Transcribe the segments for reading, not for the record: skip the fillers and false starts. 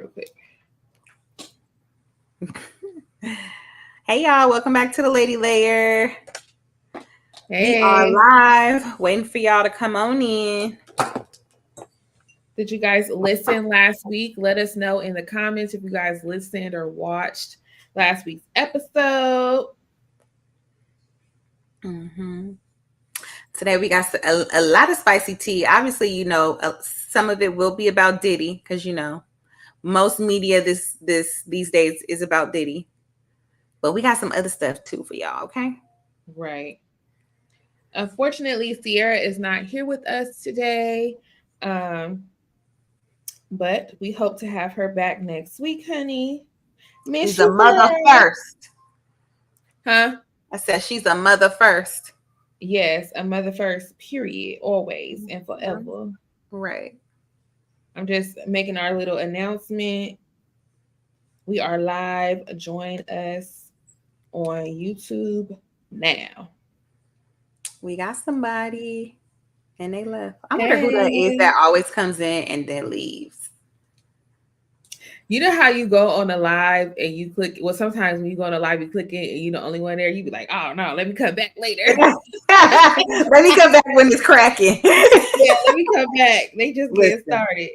real quick. Hey y'all, welcome back to the Lady Layer. Hey. We are live, waiting for y'all to come on in. Did you guys listen last week? Let us know in the comments if you guys listened or watched last week's episode. Today we got a lot of spicy tea. Obviously, you know, some of it will be about Diddy because you know most media these days is about Diddy. But we got some other stuff too for y'all, okay? Right. Unfortunately, Sierra is not here with us today. But we hope to have her back next week, honey. Miss She's a mother first. Huh? I said she's a mother first. Yes, a mother first, period. Always and forever. Right. I'm just making our little announcement. We are live. Join us on YouTube now. We got somebody and they left. I wonder who that is that always comes in and then leaves. You know how you go on a live and you click, well, sometimes when you go on a live, you click it and you're the only one there, you be like, oh no, let me come back later. Let me come back when it's cracking. Yeah, let me come back. They just get started.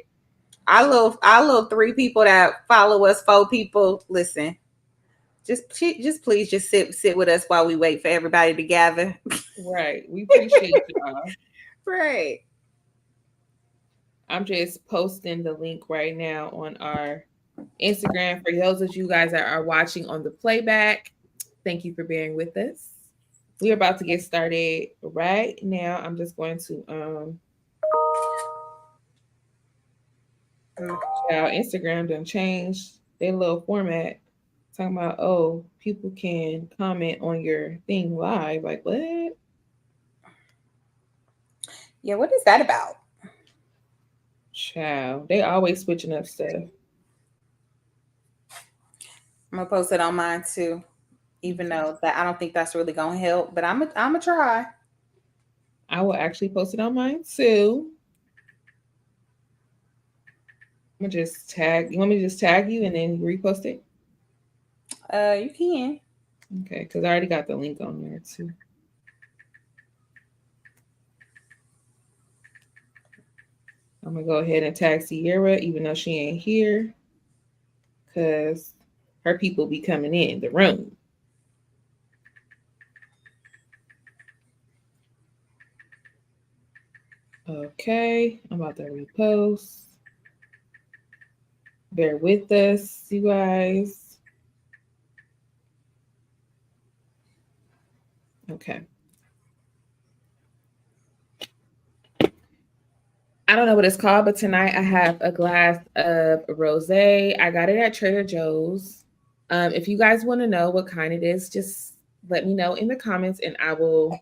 Our little 3 people that follow us, 4 people, listen. Just please just sit with us while we wait for everybody to gather. Right. We appreciate y'all. Right. I'm just posting the link right now on our Instagram for those of you guys that are watching on the playback. Thank you for bearing with us. We're about to get started right now. I'm just going to Instagram done changed their little format. Talking about, oh, people can comment on your thing live. Like, what? Yeah, what is that about? Child, they always switching up stuff. I'm gonna post it on mine too, even though that I don't think that's really gonna help. But I'm gonna try. I will actually post it on mine too. I'm gonna just tag. You want me to just tag you and then repost it? You can. Okay, because I already got the link on there too. I'm gonna go ahead and tag Sierra, even though she ain't here, because her people be coming in the room. Okay, I'm about to repost. Bear with us, you guys. Okay. I don't know what it's called, but tonight I have a glass of rosé. I got it at Trader Joe's. If you guys want to know what kind it is, just let me know in the comments and I will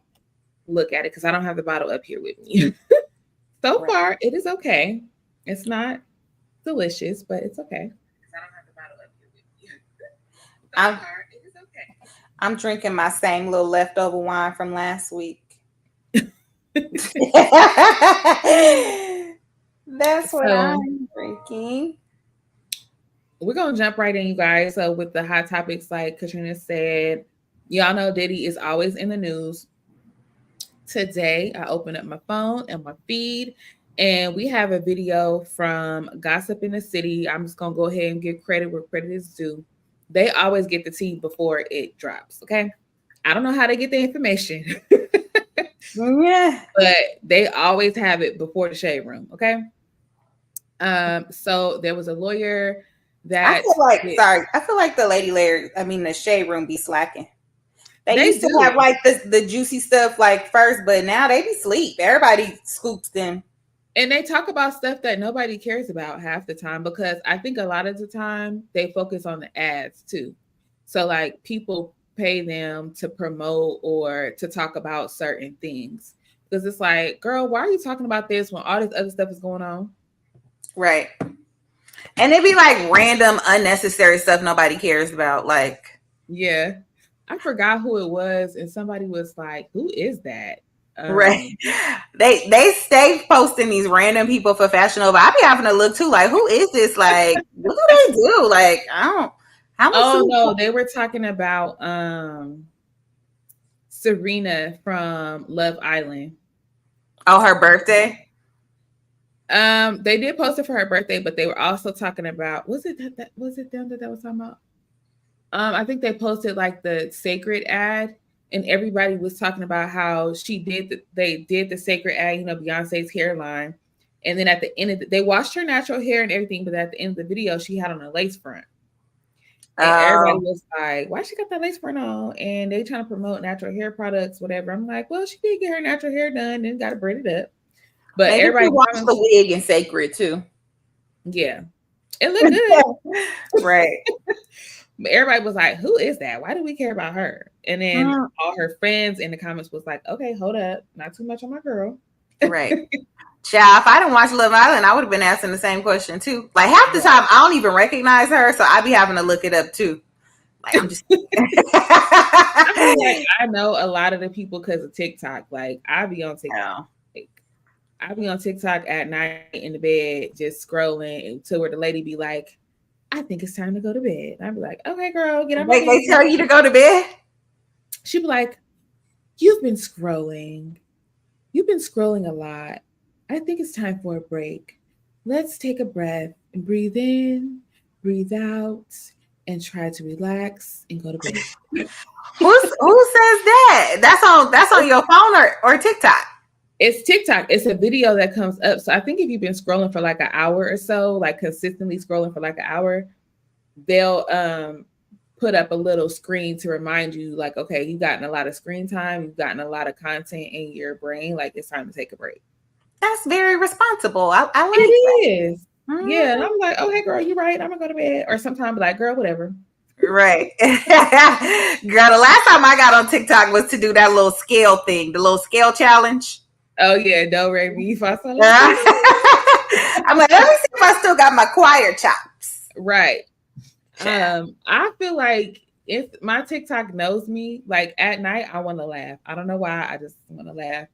look at it because I don't have the bottle up here with me. So far, it is okay. It's not delicious, but it's okay. I don't have the bottle up here with me. So far, it is okay. I'm drinking my same little leftover wine from last week. That's what I'm drinking. We're going to jump right in, you guys. So with the hot topics, like Katrina said, y'all know Diddy is always in the news. Today, I opened up my phone and my feed, and we have a video from Gossip in the City. I'm just going to go ahead and give credit where credit is due. They always get the tea before it drops, okay? I don't know how they get the information. Yeah. But they always have it before the shade room, okay? So there was a lawyer that I feel like the Lady Layer, the shade room be slacking. They used to have like the juicy stuff like first, but now they be sleep. Everybody scoops them. And they talk about stuff that nobody cares about half the time because I think a lot of the time they focus on the ads too. So like people pay them to promote or to talk about certain things. Because it's like, girl, why are you talking about this when all this other stuff is going on? Right. And it'd be like random, unnecessary stuff nobody cares about. Like, yeah. I forgot who it was. And somebody was like, who is that? Right. Um, They stay posting these random people for Fashion Nova. I be having to look too, like, who is this? Like, what do they do? Like, I don't. How much oh do no, they were talking about Serena from Love Island. Oh, her birthday? They did post it for her birthday, but they were also talking about, was it that was it them that was talking about? I think they posted like the sacred ad, and everybody was talking about how they did the sacred ad, Beyonce's hairline, and then at the end of they washed her natural hair and everything, but at the end of the video, she had on a lace front, and everybody Oh, was like, "Why she got that lace front on?" And they trying to promote natural hair products, whatever. I'm like, "Well, she did get her natural hair done, and got to braid it up." But maybe she everybody watched comments, the wig in Sacred too. yeah, it looked good. Right. But everybody was like, "Who is that? Why do we care about her?" And then Mm, all her friends in the comments was like, "Okay, hold up, not too much on my girl." right. Child, if I didn't watch Love Island, I would have been asking the same question too. Like half the time, I don't even recognize her, so I be having to look it up too. Like I'm just. I feel like I know a lot of the people because of TikTok. Like Oh, I be on TikTok at night in the bed, just scrolling until where the lady be like, "I think it's time to go to bed." And I be like, "Okay, girl, get on my they knees." tell you to go to bed. She be like, "You've been scrolling. You've been scrolling a lot. I think it's time for a break. Let's take a breath and breathe in, breathe out, and try to relax and go to bed." Who says that? That's on your phone or TikTok. It's TikTok. It's a video that comes up. So I think if you've been scrolling for like an hour or so, like consistently scrolling for like an hour, they'll put up a little screen to remind you, like, okay, you've gotten a lot of screen time, you've gotten a lot of content in your brain, like it's time to take a break. That's very responsible. I It like that. is. Yeah. And Mhm. I'm like, okay, girl, you're right. I'm gonna go to bed. Or sometimes like, girl, whatever. Right. Girl, the last time I got on TikTok was to do that little scale thing, the little scale challenge. Oh yeah, do re mi fa sol la Yeah. si. I'm like, let me see if I still got my choir chops. Right. Child. I feel like if my TikTok knows me, like at night, I want to laugh. I don't know why. I just want to laugh.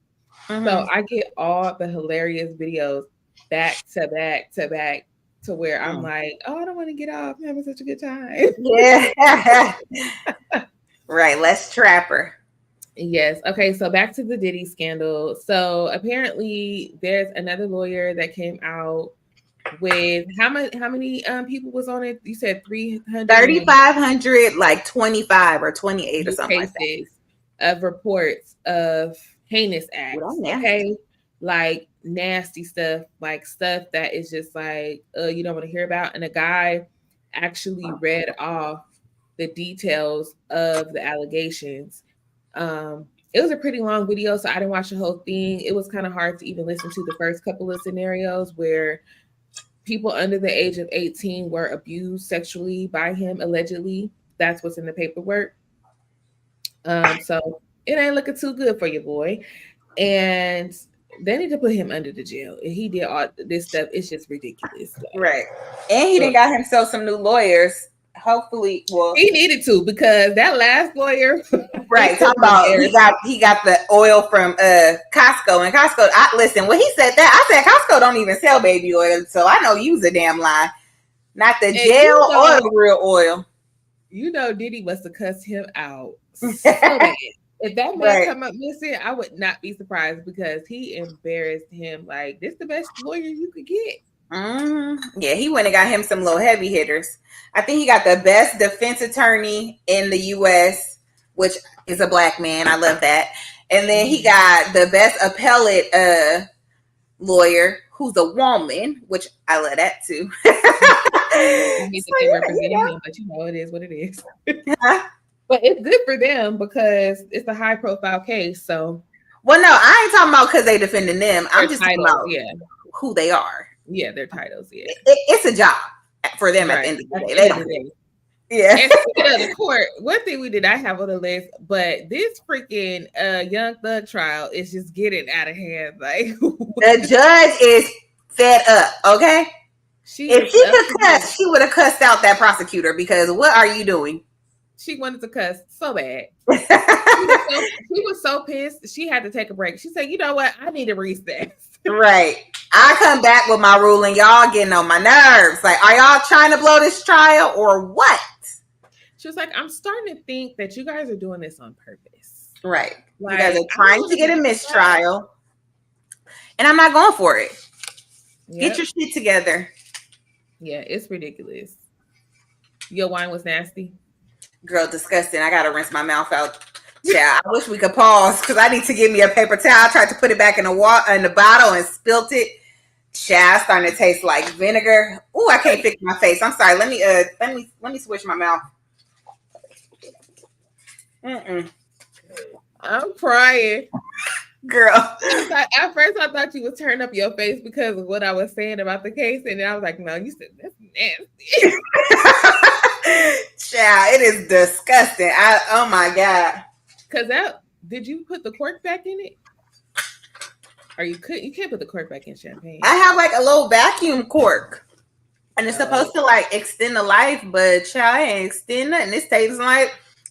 So Mm-hmm. I get all the hilarious videos back to back to back to where I'm Mm. like, oh, I don't want to get off. I'm having such a good time. Yeah. Right. Let's trap her. Yes. Okay. So back to the Diddy scandal. So apparently, there's another lawyer that came out with how many people was on it? You said 300 and 3,500, like 25 or 28 or new something like that. cases of reports of heinous Ooh, that's acts. nasty. Okay, like nasty stuff, like stuff that is just like you don't want to hear about. And a guy actually read off the details of the allegations. It was a pretty long video, so I didn't watch the whole thing. It was kind of hard to even listen to the first couple of scenarios where people under the age of 18 were abused sexually by him, allegedly. That's what's in the paperwork. So it ain't looking too good for your boy. And they need to put him under the jail. And he did all this stuff. It's just ridiculous. Like, Right. And he didn't got himself some new lawyers. Hopefully, well, he needed to because that last lawyer, right. Talking about he got the oil from Costco, and Costco. Listen, when he said that, I said Costco don't even sell baby oil, so I know you's a damn lie. Not the and gel or the real oil. Diddy must have cussed him out so bad. If that man Right. come up missing, I would not be surprised because he embarrassed him. Like, this the best lawyer you could get. Yeah, he went and got him some little heavy hitters. I think he got the best defense attorney in the U.S., which is a black man. I love that. And then he got the best appellate lawyer, who's a woman, which I love that too. I hate that So, they yeah, representing him, but it is what it is. But it's good for them because it's a high profile case. So, well, no, I ain't talking about because they defending them. I'm just talking titles, about yeah, who they are. their titles, yeah, It's a job for them at the right. end of the At day. the They end of don't. the day. Yeah. And speaking of the court, one thing we did not have on the list, but this freaking Young Thug trial is just getting out of hand. Like, The judge is fed up. Okay. she If is she up could to cuss, this. she would have cussed out that prosecutor because what are you doing? She wanted to cuss so bad. She was so pissed. She had to take a break. She said, "You know what? I need to recess." Right. I come back with my ruling. Y'all getting on my nerves. Like, are y'all trying to blow this trial or what? She was like, "I'm starting to think that you guys are doing this on purpose. Right. You guys Like, are I don't trying want to to get be a involved." mistrial, and I'm not going for it. Get your Yep. shit together. Yeah, it's ridiculous. Your wine was nasty. Girl, disgusting. I gotta rinse my mouth out. Yeah, I wish we could pause because I need to get me a paper towel. I tried to put it back in the water in the bottle and spilt it. Child, starting to taste like vinegar. Ooh, I can't fix my face. I'm sorry. Let me switch my mouth. Mm-mm. I'm crying. Girl. At first, I thought you was turning up your face because of what I was saying about the case, and then I was like, "No, you said that's nasty." Child, it is disgusting. Oh my God. Because that did you put the cork back in it? Or you can't put the cork back in I champagne. have like a little vacuum cork. And it's Oh, supposed to like extend the life, but child, I ain't extend nothing. This tastes like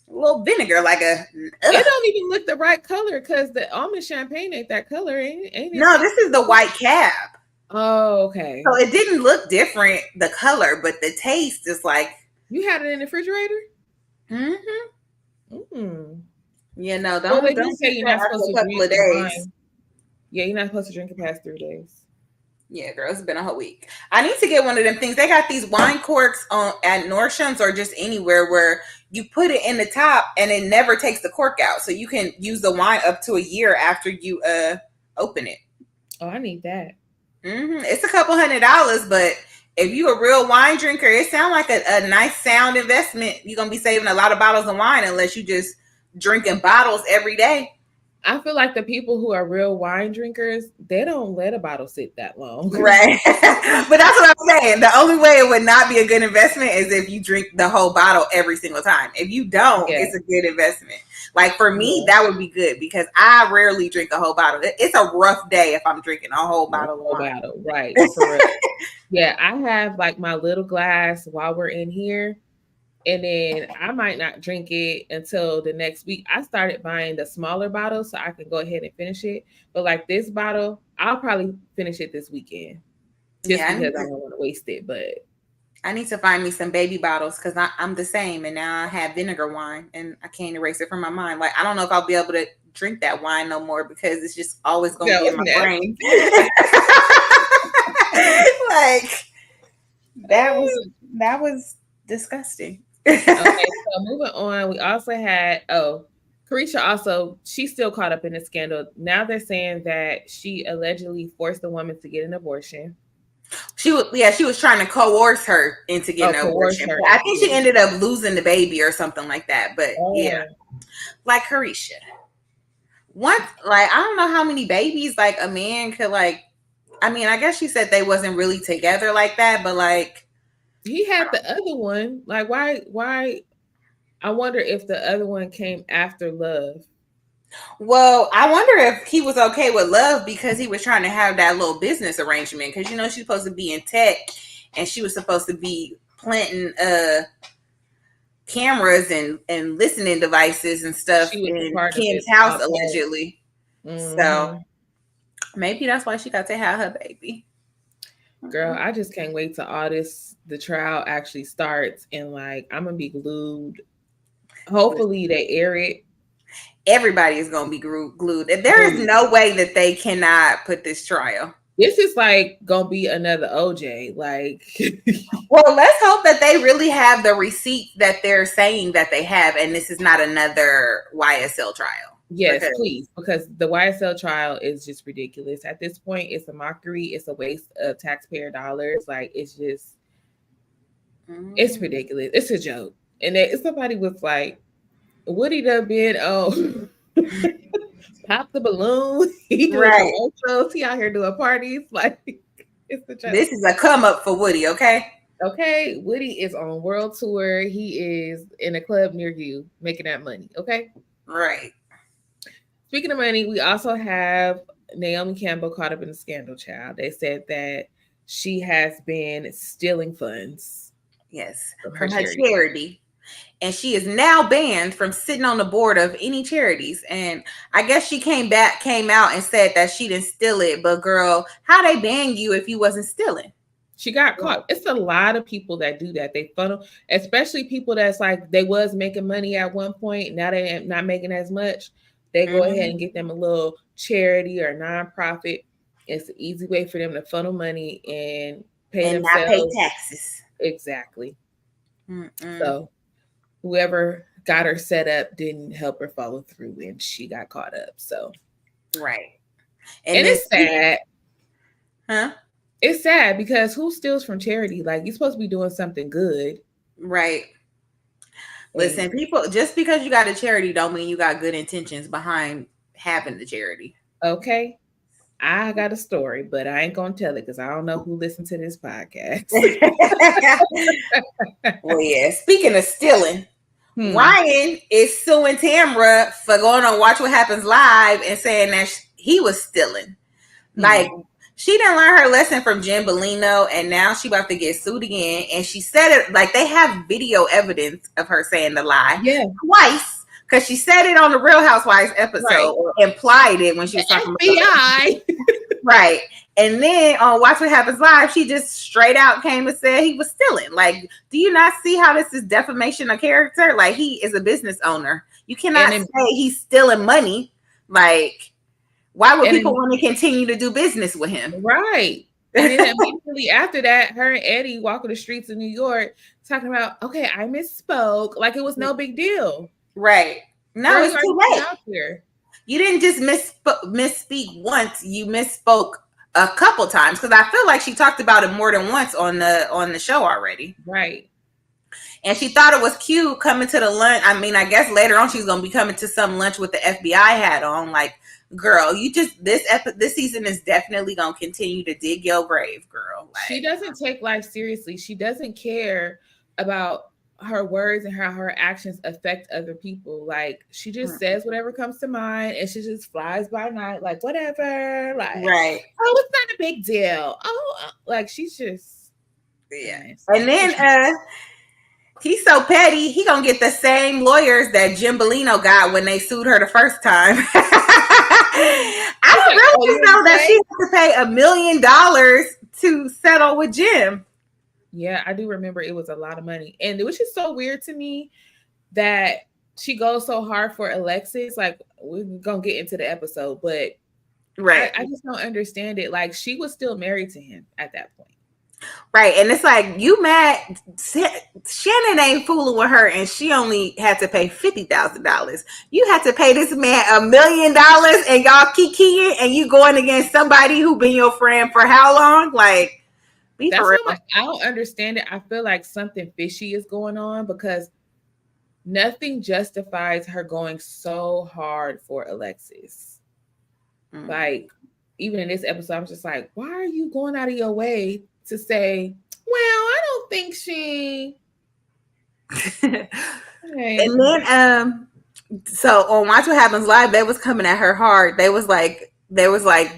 a little vinegar, like a it ugh. don't even look the right color because the almond champagne ain't that color, ain't it? No, this is the white cab. Oh, okay. So it didn't look different, the color, but the taste is like, You had it in the refrigerator? mm-hmm. Mm. You know, Well, they do don't say drink you're that not after supposed a to couple drink of days. wine. Yeah, you're not supposed to drink it past 3 days. Yeah, girl, it's been a whole week. I need to get one of them things. They got these wine corks on at Nordstrom's or just anywhere where you put it in the top and it never takes the cork out, so you can use the wine up to a year after you open it. Oh, I need that. It's a couple $100, but if you a real wine drinker, it sounds like a nice sound investment. You're gonna be saving a lot of bottles of wine unless you just drinking bottles every day. I feel like the people who are real wine drinkers, they don't let a bottle sit that long. Right. But that's what I'm saying. The only way it would not be a good investment is if you drink the whole bottle every single time. If you don't, Yeah, it's a good investment. Like for me, yeah. that would be good because I rarely drink a whole bottle. It's a rough day if I'm drinking a whole The bottle of whole wine. bottle, right? For real. Yeah, I have like my little glass while we're in here, and then I might not drink it until the next week. I started buying the smaller bottle so I can go ahead and finish it. But like this bottle, I'll probably finish it this weekend just Yeah, because I don't want to waste it. But I need to find me some baby bottles because I'm the same. And now I have vinegar wine and I can't erase it from my mind. Like, I don't know if I'll be able to drink that wine no more because it's just always going to that be in was my nasty. brain. Like, that was disgusting. Okay, so moving on, we also had Carisha also she's still caught up in the scandal. Now they're saying that she allegedly forced the woman to get an abortion. She was trying to coerce her into Oh, getting an coerce abortion. her But I into think she it. ended up losing the baby or something like that. But yeah, Oh, like Carisha. Once, like, I don't know how many babies like a man could like. I mean, I guess she said they wasn't really together like that, but like, he had the other one. Like, why? I wonder if the other one came after love. well, I wonder if he was okay with love because he was trying to have that little business arrangement. Because she's supposed to be in tech, and she was supposed to be planting cameras and listening devices and stuff She was a in part of Kim's it. house All part. allegedly. So Hmm. maybe that's why she got to have her baby. Girl, I just can't wait till the trial actually starts, and like I'm gonna be glued. Hopefully they air it. Everybody is going to be glued. There is Glued. no way that they cannot put this trial. This is like gonna be another OJ. Like, Well, let's hope that they really have the receipt that they're saying that they have, and this is not another YSL trial. yes, Because please, because the YSL trial is just ridiculous. At this point, it's a mockery. It's a waste of taxpayer dollars. Like, it's mm, ridiculous. It's a joke. And then somebody was like, Woody done been pop the balloon. He doing right, commercials. He out here doing parties. Like, it's a joke. this is a come up for Woody. Okay, Okay, Woody is on world tour. He is in a club near you making that money. Okay. right. Speaking of money, we also have Naomi Campbell caught up in the scandal, child. They said that she has been stealing funds Yes, from her from her charity. charity. and she is now banned from sitting on the board of any charities. And I guess she came out and said that she didn't steal it. But girl, how they ban you if you wasn't stealing? She got caught. It's a lot of people that do that. They funnel, especially people that's like they was making money at one point. Now they ain't not making as much. They go ahead and get them a little charity or nonprofit. It's an easy way for them to funnel money and pay And not pay themselves. taxes. Exactly. So whoever got her set up didn't help her follow through and she got caught up. So right. And it's sad. Huh? It's sad because who steals from charity? Like you're supposed to be doing something good. Right. Listen, people, just because you got a charity don't mean you got good intentions behind having the charity. Okay. I got a story, but I ain't gonna tell it because I don't know who listened to this podcast. Well, yeah. Speaking of stealing, Ryan is suing Tamra for going on Watch What Happens Live and saying that he was stealing. Like, she didn't learn her lesson from Jen Bellino, and now she about to get sued again. And she said it like they have video evidence of her saying the lie twice. Because she said it on the Real Housewives episode, or implied it when she was talking about FBI. Right. And then on Watch What Happens Live, she just straight out came and said he was stealing. Like, do you not see how this is defamation of character? Like, he is a business owner. You cannot say he's stealing money. Like, why would people want to continue to do business with him? Right. And then immediately after that, her and Eddie walking the streets of New York talking about, okay, I misspoke. Like it was no big deal. Right. No, Girl, it's too late. Out there. You didn't just misspeak once. You misspoke a couple times because I feel like she talked about it more than once on the show already. Right. And she thought it was cute coming to the lunch. I mean, I guess later on she's gonna be coming to some lunch with the FBI hat on. Like, girl, you just this season is definitely gonna continue to dig your grave, girl. Like, she doesn't take life seriously. She doesn't care about her words and how her actions affect other people. Like she just says whatever comes to mind and she just flies by night like whatever, like right. Oh, it's not a big deal. Oh, like she's just nice. And then he's so petty, he gonna get the same lawyers that Jim Bellino got when they sued her the first time. I don't really know that she had to pay $1 million to settle with Jim. Yeah, I do remember it was a lot of money. And which is so weird to me that she goes so hard for Alexis. Like, we're going to get into the episode, but right. I just don't understand it. Like, she was still married to him at that point. Right. And it's like, you mad? Shannon ain't fooling with her, and she only had to pay $50,000. You had to pay this man $1 million, and y'all kikiing, and you going against somebody who been your friend for how long? Like, that's why I don't understand it. I feel like something fishy is going on because nothing justifies her going so hard for Alexis. Like, even in this episode, I'm just like, why are you going out of your way to say, well, I don't think she. Okay. And then, so on Watch What Happens Live, they was coming at her hard. They was like,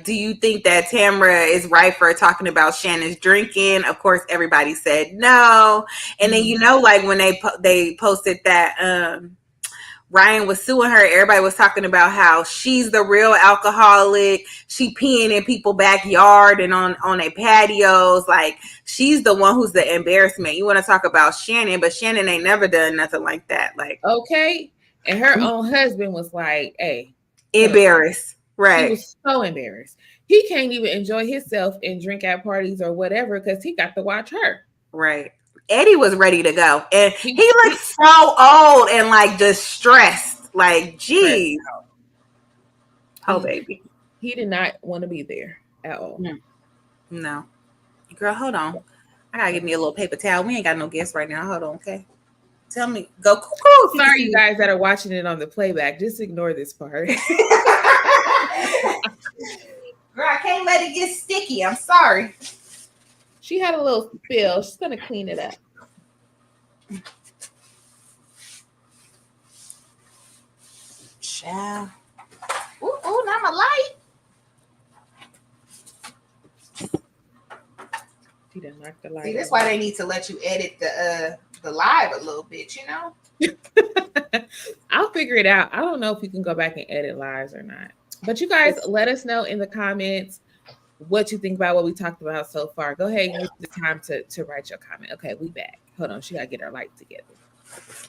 do you think that Tamra is right for talking about Shannon's drinking? Of course, everybody said no. And then, you know, like when they posted that Ryan was suing her, everybody was talking about how she's the real alcoholic. She peeing in people's backyard and on their patios. Like, she's the one who's the embarrassment. You want to talk about Shannon, but Shannon ain't never done nothing like that. Like, okay. And her own husband was like, hey. Embarrassed. Right. He was so embarrassed. He can't even enjoy himself and drink at parties or whatever because he got to watch her. Right. Eddie was ready to go. And he looked so old and like distressed. Like, geez. Oh, baby. He did not want to be there at all. No. Girl, hold on. I gotta get me a little paper towel. We ain't got no guests right now. Hold on, okay? Tell me. Go cuckoo. Sorry, you guys that are watching it on the playback. Just ignore this part. Girl, I can't let it get sticky. I'm sorry. She had a little spill. She's gonna clean it up. Child. Ooh, not my light. She didn't knock the light. See, that's why they need to let you edit the the live a little bit, you know? I'll figure it out. I don't know if we can go back and edit lives or not. But you guys let us know in the comments what you think about what we talked about so far. Go ahead and use the time to write your comment. Okay, we back. Hold on, she gotta get her light together.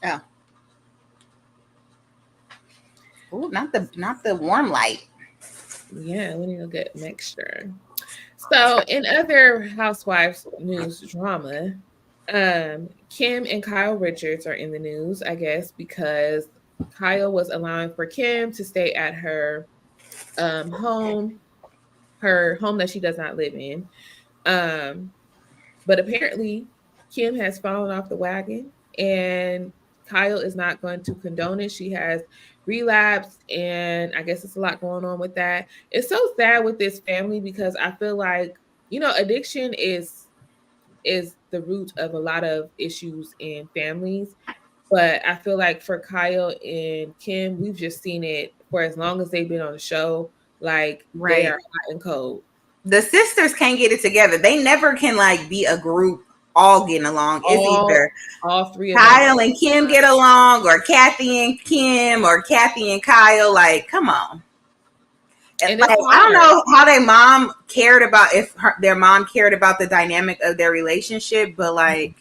Oh. Ooh, not the warm light. Yeah, we need a good mixture. So in other Housewives news drama, Kim and Kyle Richards are in the news, I guess, because Kyle was allowing for Kim to stay at home, her home that she does not live in. Um, but apparently, Kim has fallen off the wagon, and Kyle is not going to condone it. She has relapsed, and I guess it's a lot going on with that. It's so sad with this family because I feel like addiction is the root of a lot of issues in families. But I feel like for Kyle and Kim, we've just seen it for as long as they've been on the show. Like they are Right. hot and cold. The sisters can't get it together. They never can like be a group all getting along. It's All either all three of them Kyle and Kim get along, or Kathy and Kim, or Kathy and Kyle. Like, come on. and Like, it's I don't hard. know how their mom cared about, if their mom cared about the dynamic of their relationship, but like,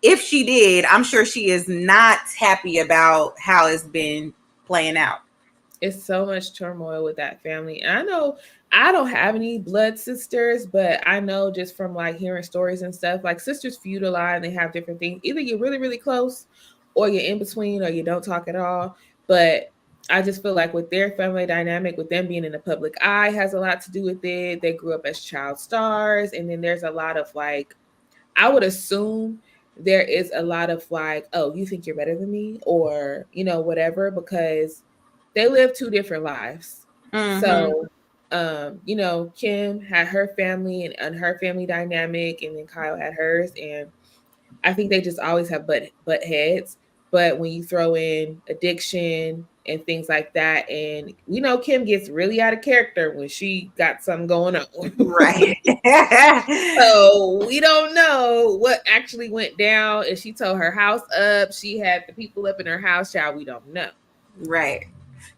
if she did, I'm sure she is not happy about how it's been playing out. It's so much turmoil with that family. And I know I don't have any blood sisters, but I know just from like hearing stories and stuff, like sisters feud a lot and they have different things. Either you're really, really close or you're in between or you don't talk at all. But I just feel like with their family dynamic, with them being in the public eye, has a lot to do with it. They grew up as child stars. And then there's a lot of like, I would assume there is a lot of like, oh, you think you're better than me or, whatever, because they live two different lives. Mm-hmm. So, Kim had her family and her family dynamic, and then Kyle had hers. And I think they just always have butt heads. But when you throw in addiction and things like that, and we know Kim gets really out of character when she got something going on. Right. So we don't know what actually went down. If she tore her house up, she had the people up in her house, child. We don't know. Right.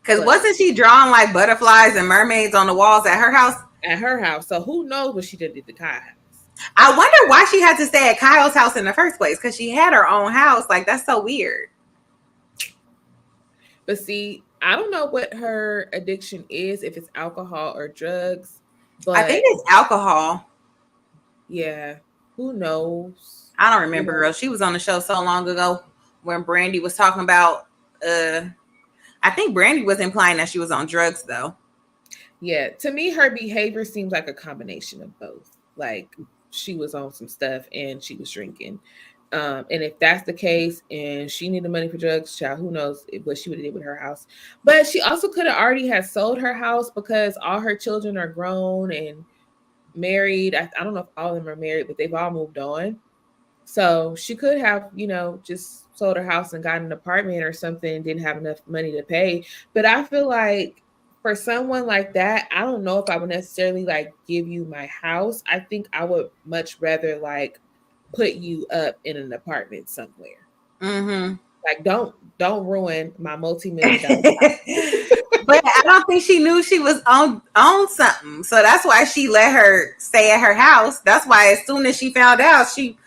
Because But wasn't she drawing like butterflies and mermaids on the walls at her house? at her house, so who knows what she did at the Kai house? I wonder why she had to stay at Kyle's house in the first place, because she had her own house. Like, that's so weird. But see, I don't know what her addiction is, if it's alcohol or drugs. I think But it's alcohol. yeah, who knows? I don't You remember, know, girl. She was on the show so long ago when Brandy was talking about. I think Brandy was implying that she was on drugs, though. yeah. To me, her behavior seems like a combination of both. Like she was on some stuff and she was drinking. And if that's the case, and she needed money for drugs, child, who knows what she would have did with her house. But she also could have already had sold her house because all her children are grown and married. I don't know if all of them are married, but they've all moved on. So she could have, just sold her house and got an apartment or something, didn't have enough money to pay. But I feel like for someone like that, I don't know if I would necessarily like give you my house. I think I would much rather like put you up in an apartment somewhere. Mm-hmm. Like don't ruin my multi-million dollar But I don't think she knew she was on something, so that's why she let her stay at her house. That's why as soon as she found out, she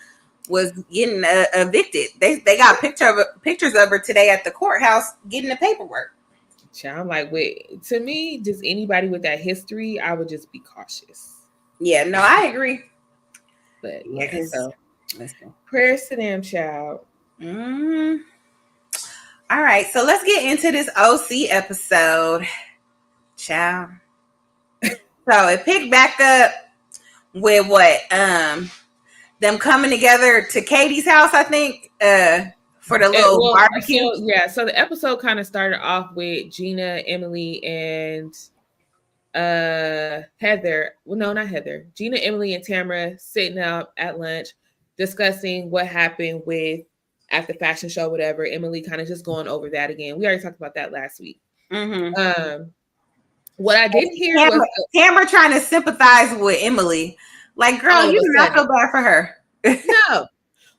was getting evicted. They got pictures of her today at the courthouse getting the paperwork. child. I'm like, wait, to me, just anybody with that history, I would just be cautious. Yeah, no, I agree. But Yeah, yeah, because so listen. prayers to them, child. Mm. All right, so let's get into this OC episode, child. So it picked back up with what them coming together to Katie's house, I think, for the little barbecue. So the episode kind of started off with Gina, Emily, and Heather. Well, no, not Heather. Gina, Emily, and Tamara sitting out at lunch discussing what happened with at the fashion show, whatever. Emily kind of just going over that again. We already talked about that last week. Mm-hmm. What I didn't hear was Tamara trying to sympathize with Emily. Like, girl, all of you a do not sudden, feel bad for her. no.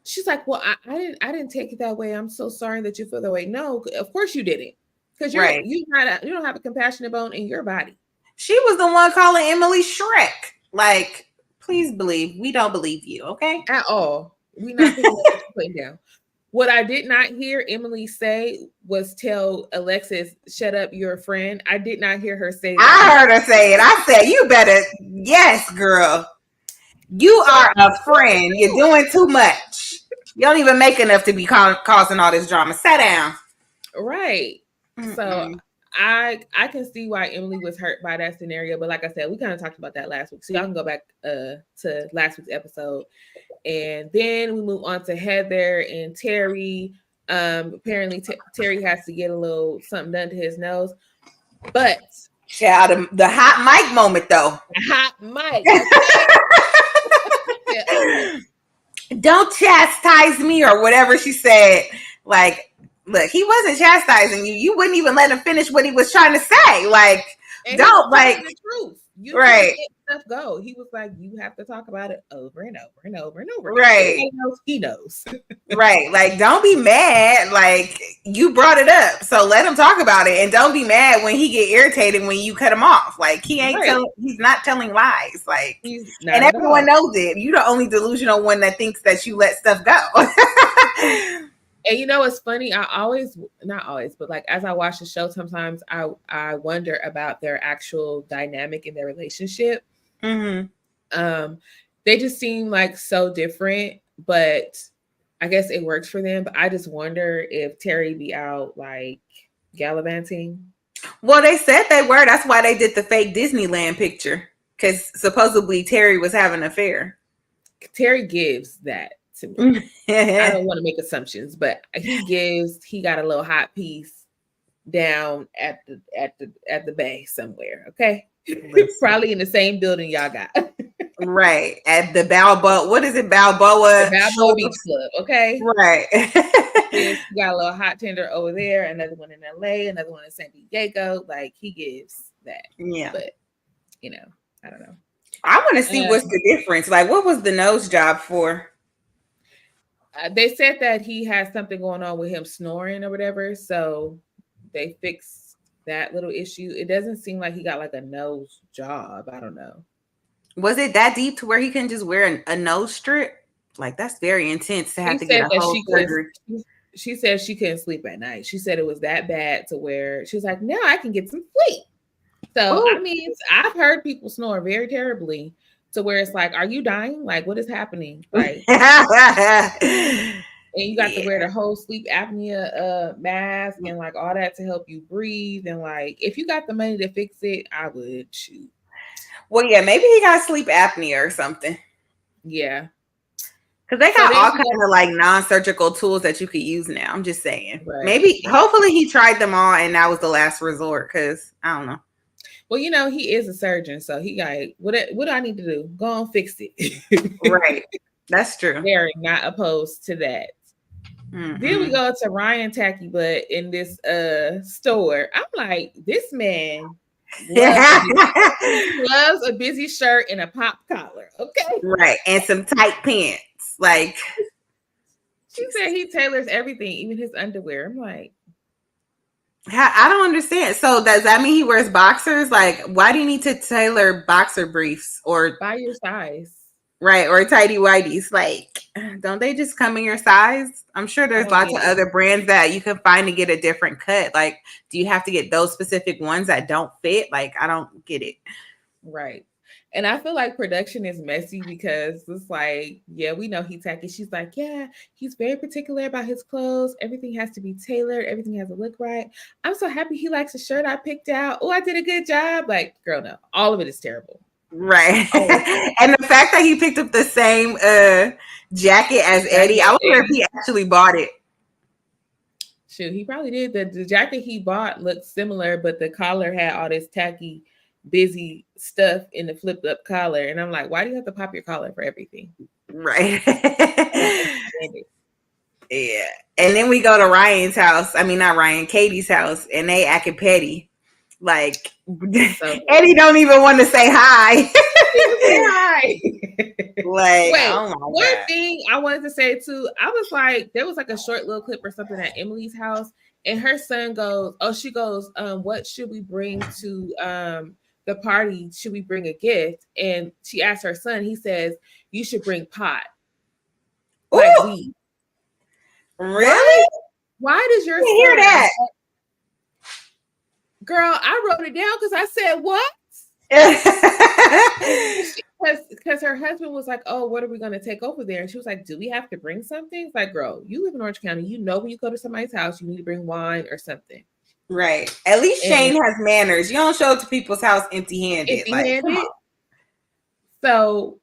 She's like, well, I didn't take it that way. I'm so sorry that you feel that way. No, of course you didn't, because Right. you don't have a compassionate bone in your body. She was the one calling Emily Shrek. Like, please believe we don't believe you, okay? At all. We not picking up what you're putting down. What I did not hear Emily say was tell Alexis, shut up, you're a friend. I did not hear her say that. I heard her say it. I said, you better, yes, girl. You are a friend. You're doing too much. You don't even make enough to be causing all this drama. Sit down. Right. So Mm-mm. I can see why Emily was hurt by that scenario, but like I said, we kind of talked about that last week. So y'all can go back to last week's episode. And then we move on to Heather and Terry. Apparently Terry has to get a little something done to his nose. But Shout out the hot mic moment though. hot mic. Okay? Don't chastise me or whatever she said. Like, look, he wasn't chastising you. You wouldn't even let him finish what he was trying to say. Like, And don't like the truth. You right. Let stuff go. He was like, you have to talk about it over and over and over and over. Right. He knows. Right. Like, don't be mad. Like, you brought it up. So let him talk about it. And don't be mad when he get irritated when you cut him off. Like, he ain't he's not telling lies. Like, and everyone knows it. You're the only delusional one that thinks that you let stuff go. And you know, it's funny. I always, not always, but like as I watch the show, sometimes I wonder about their actual dynamic in their relationship. Mm-hmm. They just seem like so different, but I guess it works for them. But I just wonder if Terry be out like gallivanting. Well, they said they were. That's why they did the fake Disneyland picture, because supposedly Terry was having an affair. Terry gives that to me. I don't want to make assumptions, but he got a little hot piece down at the bay somewhere. Okay. Probably in the same building y'all got. Right. At the Balboa. What is it? Balboa Beach Club. Okay. Right. You got a little hot tender over there, another one in LA, another one in San Diego. Like he gives that. Yeah. But you know, I don't know. I want to see what's the difference. Like, what was the nose job for? They said that he has something going on with him snoring or whatever. So they fixed that little issue. It doesn't seem like he got like a nose job. I don't know. Was it that deep to where he couldn't just wear a nose strip? Like, that's very intense to have to get a whole surgery. She said she couldn't sleep at night. She said it was that bad to where she was like, now I can get some sleep. So, I mean, I've heard people snore very terribly to where it's like, are you dying? Like, what is happening? Like, and you got to wear the whole sleep apnea mask and like all that to help you breathe. And like, if you got the money to fix it, I would shoot. Well, yeah, maybe he got sleep apnea or something. Yeah. Because they got all kinds of like non-surgical tools that you could use now. I'm just saying. Right. Maybe, hopefully he tried them all and that was the last resort, because I don't know. Well, you know, he is a surgeon, so he got, what do I need to do? Go on, fix it. Right. That's true. They're not opposed to that. Mm-hmm. Then we go to Ryan Tacky Butt in this store. I'm like, this man loves a busy shirt and a pop collar. Okay. Right. And some tight pants. Like, she said he tailors everything, even his underwear. I'm like, I don't understand. So does that mean he wears boxers? Like, why do you need to tailor boxer briefs or by your size? Right. Or tighty whities? Like, don't they just come in your size? I'm sure there's lots of other brands that you can find to get a different cut. Like, do you have to get those specific ones that don't fit? Like, I don't get it. Right. And I feel like production is messy because it's like, yeah, we know he's tacky. She's like, yeah, he's very particular about his clothes. Everything has to be tailored. Everything has to look right. I'm so happy he likes the shirt I picked out. Oh, I did a good job. Like, girl, no, all of it is terrible. Right. And the fact that he picked up the same jacket as Eddie, I wonder if he actually bought it. Shoot, he probably did. The jacket he bought looked similar, but the collar had all this tacky, busy stuff in the flipped up collar. And I'm like, why do you have to pop your collar for everything? Right. Yeah. And then we go to Ryan's house. I mean, not Ryan, Katie's house, and they acting petty. Like So Eddie don't even want to say hi. say hi. Like, Wait, oh my one God. thing I wanted to say too, I was like, there was like a short little clip or something at Emily's house, and her son goes, oh, she goes, what should we bring to the party? Should we bring a gift? And she asked her son, he says, you should bring pot, like Ooh, weed. Why? really? Why does your You hear son, that? girl? I wrote it down because I said what? Because her husband was like, oh, what are we going to take over there? And she was like, do we have to bring something? It's like, girl, you live in Orange County. You know, when you go to somebody's house, you need to bring wine or something. Right. At least And Shane has manners. You don't show up to people's house empty handed. empty Like, come handed. on. So,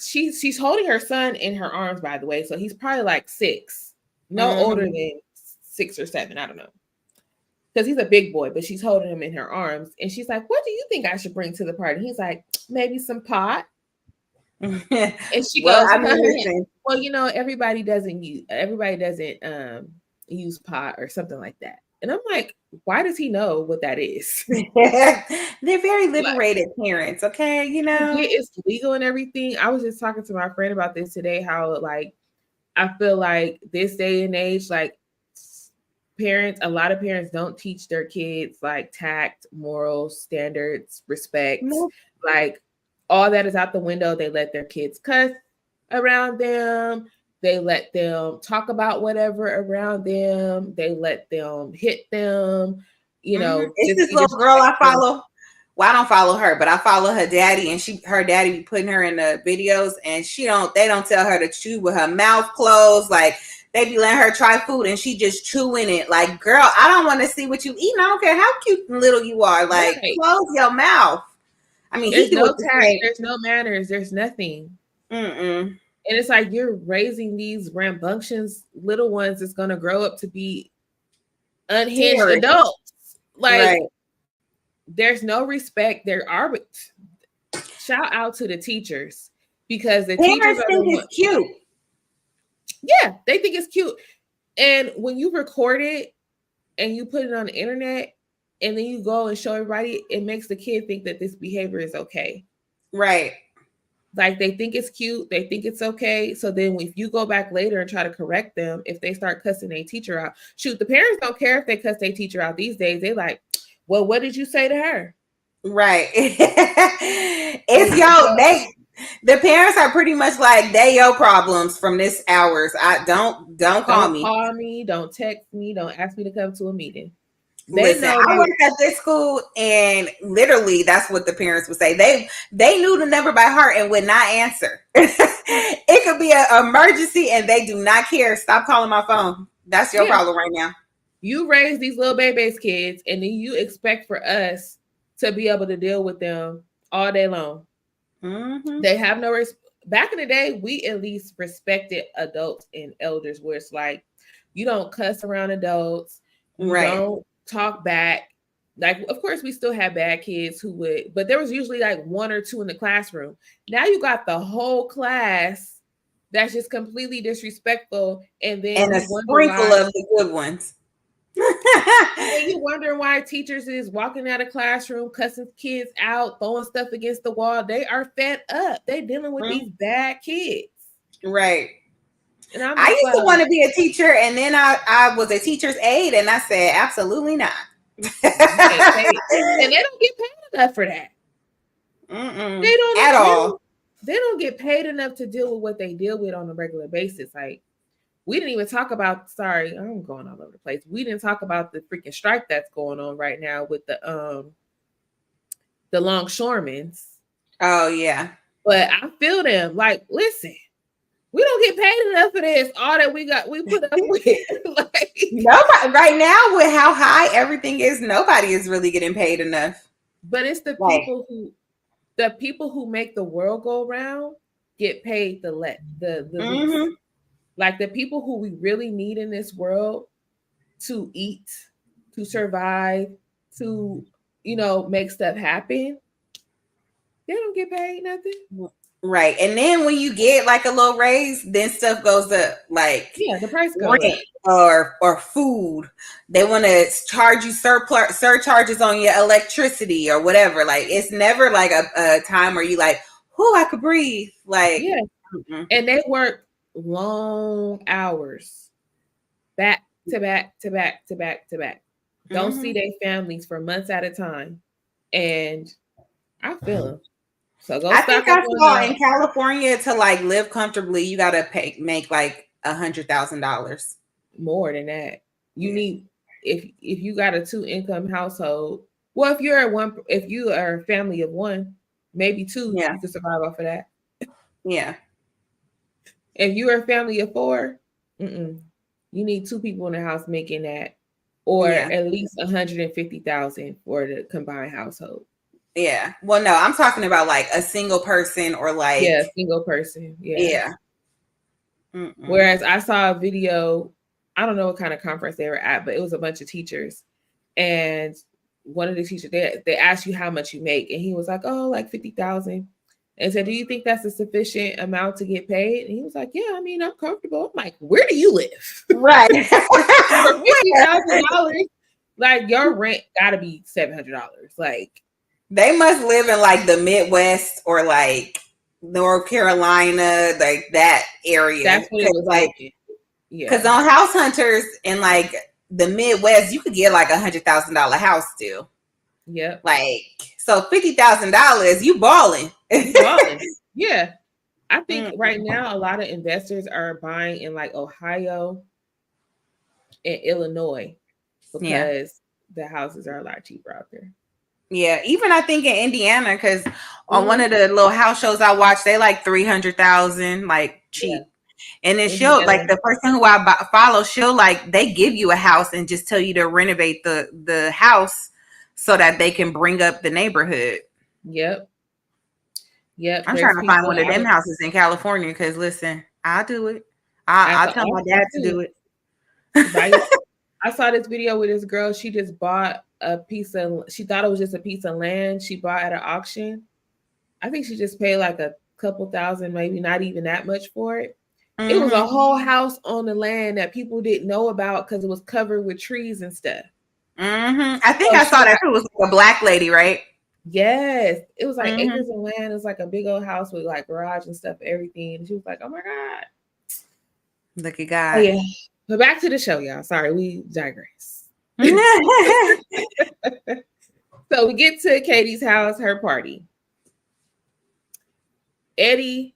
she's holding her son in her arms, by the way. So he's probably like 6, no older Mhm. than 6 or 7. I don't know. Because he's a big boy, but she's holding him in her arms. And she's like, what do you think I should bring to the party? He's like, maybe some pot. And she Well, goes, I mean, listen. well, you know, everybody doesn't use pot or something like that. And I'm like, why does he know what that is? They're very Like, liberated parents, okay? You forget know? it's legal and everything. I was just talking to my friend about this today, how like I feel like this day and age, like a lot of parents don't teach their kids like tact, morals, standards, respect. Nope. Like all that is out the window. They let their kids cuss around them. They let them talk about whatever around them. They let them hit them, It's just this be little girl I disrespectful. follow. Well, I don't follow her, but I follow her daddy, and her daddy be putting her in the videos, and they don't tell her to chew with her mouth closed. Like they be letting her try food, and she just chewing it. Like, girl, I don't want to see what you eating. I don't care how cute and little you are. Like, Right. close your mouth. I mean, he There's do it no the tact, same. there's no manners, there's nothing. Mm-mm. And it's like you're raising these rambunctious little ones that's gonna grow up to be unhinged Terrorist, adults. Like right? there's no respect. There are shout out to the teachers because the teachers Parents are the think one. it's cute, Yeah, they think it's cute. And when you record it and you put it on the internet and then you go and show everybody, it makes the kid think that this behavior is okay. right? Like they think it's cute, they think it's okay. So then if you go back later and try to correct them, if they start cussing a teacher out, shoot, the parents don't care if they cuss their teacher out these days. They like, well, what did you say to her? Right. Well, It's the parents are pretty much like they your problems from this hours. I don't call don't me. call me, don't text me, don't ask me to come to a meeting. They Listen, know I that. worked at this school, and literally that's what the parents would say. They knew the number by heart and would not answer. It could be an emergency and they do not care. Stop calling my phone. That's your Yeah, problem right now. you raise these little babies kids and then you expect for us to be able to deal with them all day long. Mm-hmm. They have no back in the day, we at least respected adults and elders where it's like you don't cuss around adults, you Right. don't talk back. Like, of course, we still have bad kids who would, but there was usually like 1 or 2 in the classroom. Now you got the whole class that's just completely disrespectful, and then And a you wonder sprinkle why. of the good ones. And then you wonder why teachers is walking out of classroom, cussing kids out, throwing stuff against the wall. They are fed up. They dealing with these bad kids. Right. And I'm I just used to like, want to be a teacher, and then I was a teacher's aide, and I said, absolutely not. you get paid. And they don't get paid enough for that. Mm-mm. They don't At they all. don't they don't get paid enough to deal with what they deal with on a regular basis. Like we didn't even talk about, sorry, I'm going all over the place. We didn't talk about the freaking strike that's going on right now with the longshoremen's. Oh yeah. But I feel them. Like, listen, we don't get paid enough for this. All that we put up with. Like, Nobody right now with how high everything is, nobody is really getting paid enough. but it's Like, the people who make the world go round get paid the least. mm-hmm. Like the people who we really need in this world to eat, to survive, to make stuff happen, they don't get paid nothing. Right. And then when you get like a little raise, then stuff goes up, like Yeah, the price go rent up or food. They want to charge you surcharges on your electricity or whatever. Like it's never like a time where you like, who I could breathe. Like, yeah, mm-mm. and they work long hours, back to back to back to back to back. Don't see Hmm. their families for months at a time, and I feel them. So go I think stock up I on saw that. in California to like live comfortably, you gotta pay make like $100,000. More than that. You Yeah. need, if you got a two income household. Well, if you are a family of one, maybe two, Yeah. you can survive off of that. Yeah. If you are a family of four, mm-mm, you need two people in the house making that, or Yeah. at least 150,000 for the combined household. Yeah. Well, no, I'm talking about like a single person or Yeah, like, single person. Yeah. yeah. Mm-mm. Whereas I saw a video, I don't know what kind of conference they were at, but it was a bunch of teachers, and one of the teachers, they asked you how much you make, and he was like, "Oh, like 50,000." And said, "Do you think that's a sufficient amount to get paid?" And he was like, "Yeah, I mean, I'm comfortable." I'm like, "Where do you live Right. for Where? $50,000? Like your rent got to be $700. Like They must live in like the Midwest or like North Carolina, like that area. that's what it was Like, giving." cause Yeah. on House Hunters in like the Midwest, you could get like $100,000 house still. Yep. Like, so $50,000, you balling. You balling. Yeah. I think Mm. right now a lot of investors are buying in like Ohio and Illinois Yeah. because the houses are a lot cheaper out there. Yeah, even I think in Indiana, because on one Hmm. of the little house shows I watched, they like 300,000, like Yeah, cheap. And it showed like Indiana. the person who I follow, she'll like they give you a house and just tell you to renovate the house so that they can bring up the neighborhood. Yep, yep. I'm There's trying to find people one of out them of houses in California because listen, I'll do it. at I'll the tell my auction dad to too. do it. Right. I saw this video with this girl. She just bought a piece of. She thought it was just a piece of land she bought at an auction. I think she just paid like a couple thousand, maybe not even that much for it. It was a Hmm. whole house on the land that people didn't know about because it was covered with trees and stuff. Hmm. I think So I she saw that got, too. It was like a black lady, right? yes, it was like Hmm. acres of land. It was like a big old house with like garage and stuff, everything. And she was like, "Oh my god." Look at Oh God. yeah. But back to the show, y'all. Sorry, we digress. So we get to Katie's house, her party. Eddie,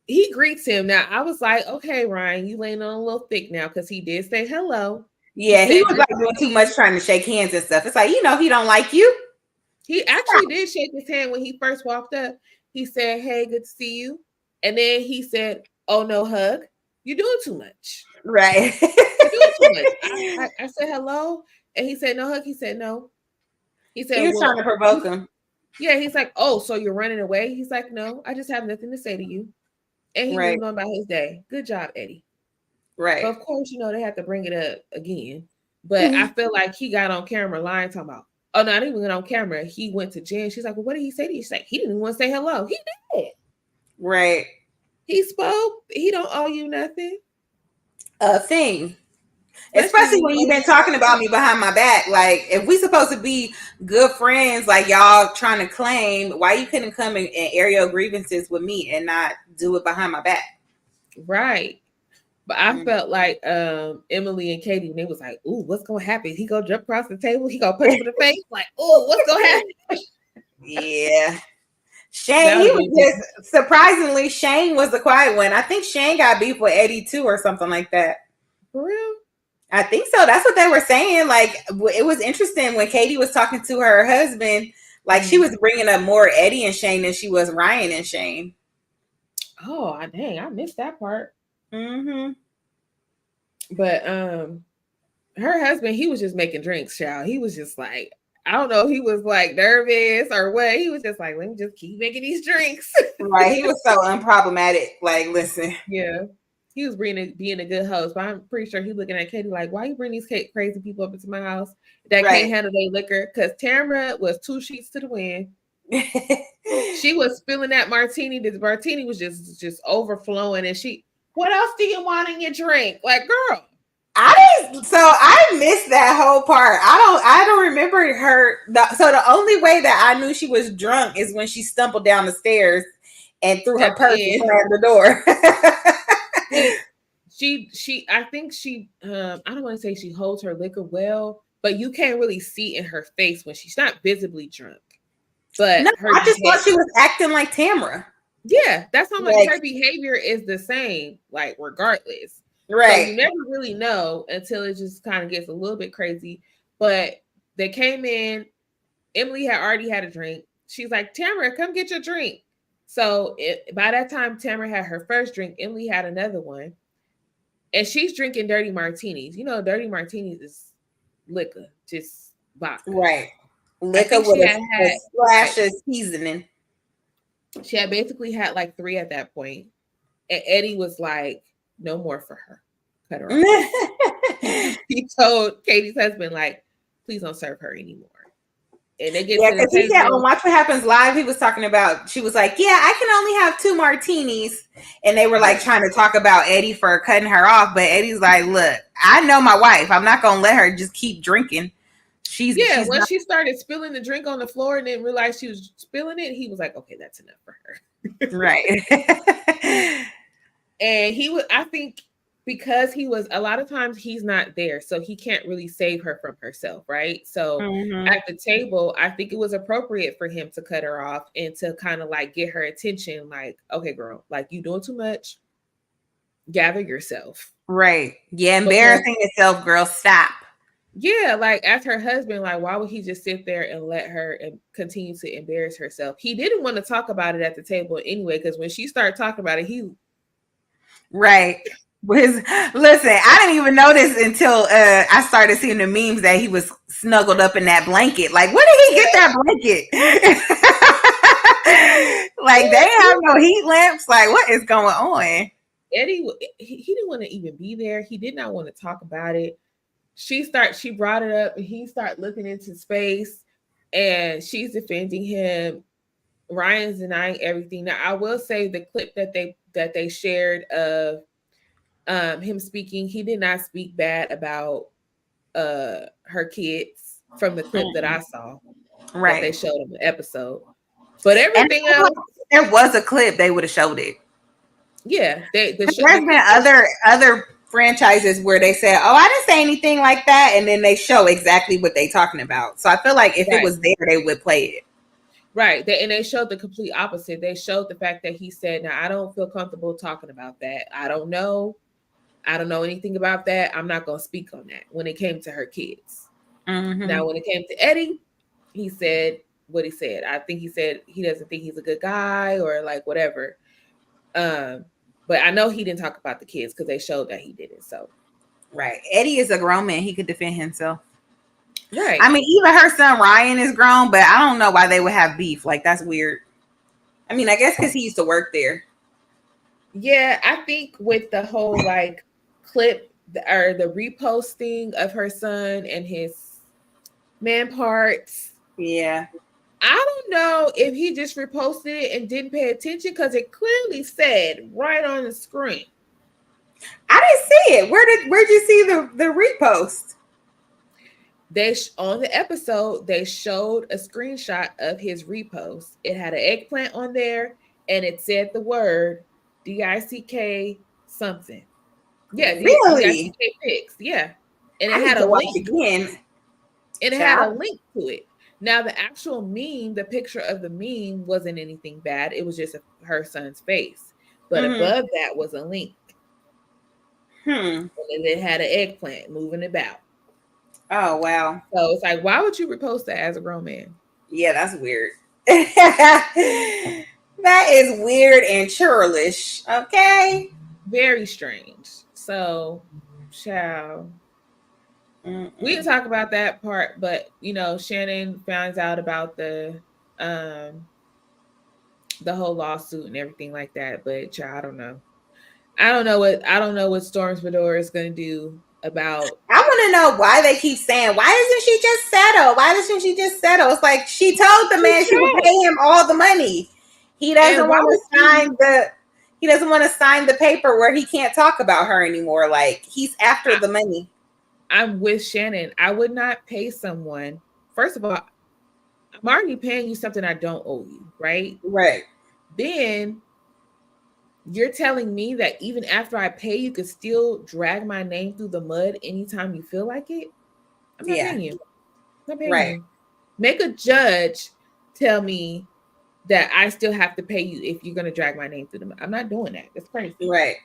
he greets him. Now I was like, okay, Ryan, you laying on a little thick now because he did say hello. He Yeah, he said was good. like doing too much trying to shake hands and stuff. It's like, he don't like you. He actually did shake his hand when he first walked up. He said, "Hey, good to see you." And then he said, "Oh, no hug. You're doing too much. Right. You're doing too much." I said hello, and he said no hug. He said no. He said, He was trying "Well, to provoke him. yeah." He's like, "Oh, so you're running away?" He's like, "No, I just have nothing to say to you." And he Right. moved on about his day. Good job, Eddie. But Right. of course, they have to bring it up again. But I Mhm. feel like he got on camera lying, talking about, oh, no, I didn't even get on camera. He went to Jen. She's like, well, what did he say to you? She's like, he didn't even want to say hello. He did. Right. He spoke. He don't owe you nothing, A thing. especially Especially when when you you've owe been talking about me behind my back. Like, if we supposed to be good friends, like y'all trying to claim, why you couldn't come and air your grievances with me and not do it behind my back? right. But I Mm. felt like Emily and Katie, when they was like, ooh, what's gonna happen? He gonna jump across the table, he gonna punch him in the face, like, ooh, what's gonna happen? Yeah. That Shane, would he have was been good. just surprisingly, Shane was the quiet one. I think Shane got beef with Eddie too, or something like that. For real. I think so. That's what they were saying. Like, it was interesting when Katie was talking to her husband. Like, she Mm. was bringing up more Eddie and Shane than she was Ryan and Shane. Oh, dang, I missed that part. Mm-hmm. But her husband, he was just making drinks, child. He was just like, I don't know if he was like nervous or what. He was just like, let me just keep making these drinks. Right. He was so unproblematic. Like, listen. Yeah. He was being a good host, but I'm pretty sure he's looking at Katie like, why you bring these crazy people up into my house that can't Right. handle their liquor? Because Tamara was two sheets to the wind. She was spilling that martini. This martini was just overflowing, and she, what else do you want in your drink? Like, girl, I missed that whole part. I don't remember her. So the only way that I knew she was drunk is when she stumbled down the stairs and threw her at the purse and end, slammed the door. but I think she, I don't want to say she holds her liquor well, but you can't really see in her face when she's not visibly drunk, No, but her I just thought behavior. she was acting like Tamara. Yeah, that's how much Like, her behavior is the same, like regardless. So right, you never really know until it just kind of gets a little bit crazy. But they came in, Emily had already had a drink. She's like, Tamara, come get your drink. So by that time, Tamara had her first drink. Emily had another one. And she's drinking dirty martinis. You know, dirty martinis is liquor, just vodka. right. I Liquor think with she had a had splash like, of seasoning. she had basically had like three at that point. And Eddie was like, no more for her. Cut her off. He told Katie's husband, like, please don't serve her anymore. And they get Yeah, to the because he said on table. Watch What Happens Live, he was talking about, she was like, yeah, I can only have 2 martinis. And they were like Yeah. trying to talk about Eddie for cutting her off. But Eddie's like, look, I know my wife. I'm not going to let her just keep drinking. Yeah, She's once not she started spilling the drink on the floor and then realized she was spilling it, he was like, okay, that's enough for her. right. And he would, I think, because he was, a lot of times he's not there, so he can't really save her from herself, right? So hmm at the table, I think it was appropriate for him to cut her off and to kind of like get her attention, like, okay, girl, like you doing too much, gather yourself. Right. Yeah, Because embarrassing yourself, girl. Stop. yeah, like as her husband, like why would he just sit there and let her and continue to embarrass herself? He didn't want to talk about it at the table anyway, because when she started talking about it, he Right. Was listen, I didn't even notice until I started seeing the memes that he was snuggled up in that blanket. Like, where did he get yeah, that blanket? Like, they have no heat lamps. Like, what is going on? Eddie, he didn't want to even be there. He did not want to talk about it. She brought it up, and he started looking into space, and she's defending him. Ryan's denying everything. Now, I will say the clip that they shared of him speaking, he did not speak bad about her kids from the clip that I saw that they Right. showed in the episode. But And everything I feel like else, if there was a clip, they would have showed it. yeah, There's the been clip other franchises where they said, "Oh, I didn't say anything like that," and then they show exactly what they talking about. So I feel like if it right. was there, they would play it. Right. And they showed the complete opposite. They showed the fact that he said, now I don't feel comfortable talking about that. I don't know. I don't know anything about that. I'm not going to speak on that when it came to her kids. hmm Now, when it came to Eddie, he said what he said. I think he said he doesn't think he's a good guy or like whatever. Um, but I know he didn't talk about the kids because they showed that he didn't. So, Right. Eddie is a grown man. He could defend himself. I right. mean, even her son Ryan is grown, but I don't know why they would have beef. Like, that's weird. I mean, I guess because he used to work there. Yeah, I think with the whole like clip or the reposting of her son and his man parts. Yeah. I don't know if he just reposted it and didn't pay attention because it clearly said right on the screen. I didn't see it. Where'd you see the repost? On the episode they showed a screenshot of his repost. It had an eggplant on there and it said the word DICK something. Yeah, Really? DICK pics. Yeah, and it I need had a to watch link. again. And it had a Child. link to it. Now, the actual meme, the picture of the meme wasn't anything bad. It was just her son's face. But Mm-hmm. above that was a link. Hmm. And it had an eggplant moving about. Oh wow. So it's like, why would you repost that as a grown man? Yeah, that's weird. That is weird and churlish. Okay. Very strange. So, child. We didn't Mm-mm. talk about that part, but Shannon finds out about um the whole lawsuit and everything like that. But child, I don't know. I don't know what Storms Fedora is going to do about I want want to know why they keep saying, why doesn't she just settle? Why doesn't she just settle? It's like she told the She man she would tried. pay him all the money. He And doesn't why want would to she? sign the he doesn't want to sign the paper where he can't talk about her anymore. Like he's after I, the money. I'm with Shannon. I would not pay someone. First of all, I'm already paying you something I don't owe you, right? Right. Then you're telling me that even after I pay, you could still drag my name through the mud anytime you feel like it? I'm not Yeah. paying you. I'm not paying Right. you. Make a judge tell me that I still have to pay you if you're gonna drag my name through the mud. I'm not doing that. That's crazy. Right.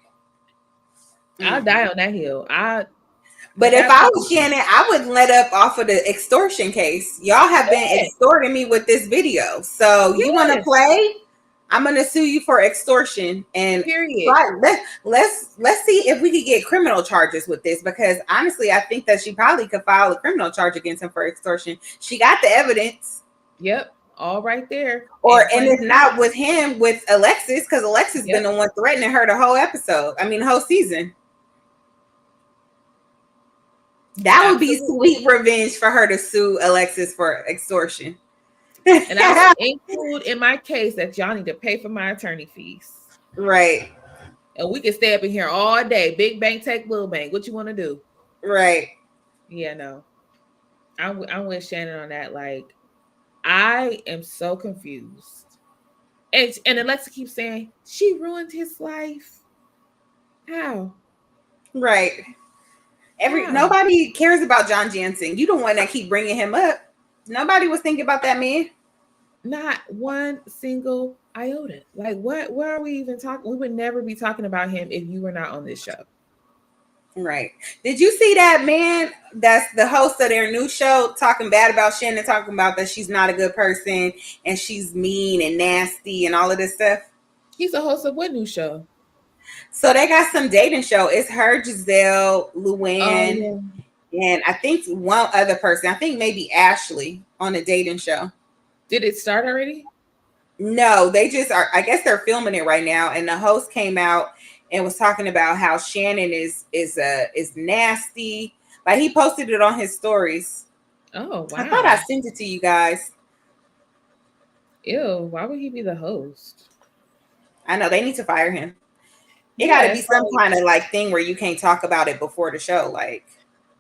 I'll Mm-hmm. die on that hill. I But if that I would was Shannon, I would let up off of the extortion case. Y'all have been yes, extorting me with this video. So you want to yes. play? I'm gonna sue you for extortion and Period. try let's see if we could get criminal charges with this because honestly I think that she probably could file a criminal charge against him for extortion. She got the evidence. Yep. All right there. Or In and plain if sight. not with him, with Alexis, because Alexis been Yep. the one threatening her the whole episode. I mean, the whole season. That would be Absolutely. sweet revenge for her to sue Alexis for extortion. And I would include in my case that y'all need to pay for my attorney fees. Right, And we can stay up in here all day. Big bank, take little bank. What you want to do? right, Yeah, no. I'm with Shannon on that. Like, I am so confused. And Alexa keeps saying, she ruined his life. How? right. How? Nobody cares about John Jansen. You the one that keep bringing him up. Nobody was thinking about that man. Not one single iota. Like, what are we even talking? We would never be talking about him if you were not on this show. Right. Did you see that man that's the host of their new show talking bad about Shannon, talking about that she's not a good person and she's mean and nasty and all of this stuff? He's a host of what new show? So they got some dating show. It's her, Giselle, Oh Luann, yeah. and I think one other person. I think maybe Ashley on a dating show. Did it start already? No, they just are. I guess they're filming it right now. And the host came out and was talking about how Shannon is nasty. Like he posted it on his stories. Oh I thought I wow. sent it to you guys. Ew, why would he be the host? I know they need to fire him. It got to be Yes, some like kind of like thing where you can't talk about it before the show. Like,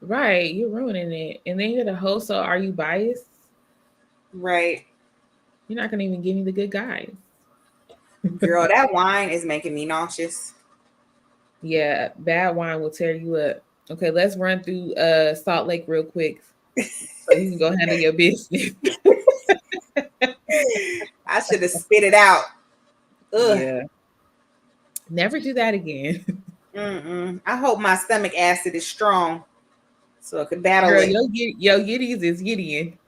right, you're ruining it. And then you're the host, so are you biased? right, You're not gonna even give me the good guys. girl, that wine is making me nauseous. Yeah, bad wine will tear you up. Okay, let's run through Salt Lake real quick so you can go handle your business. I should have spit it out. Ugh. Yeah. Never do that again. Mm-mm. I hope my stomach acid is strong so I could battle Girl, it. yo Yiddies is Gideon.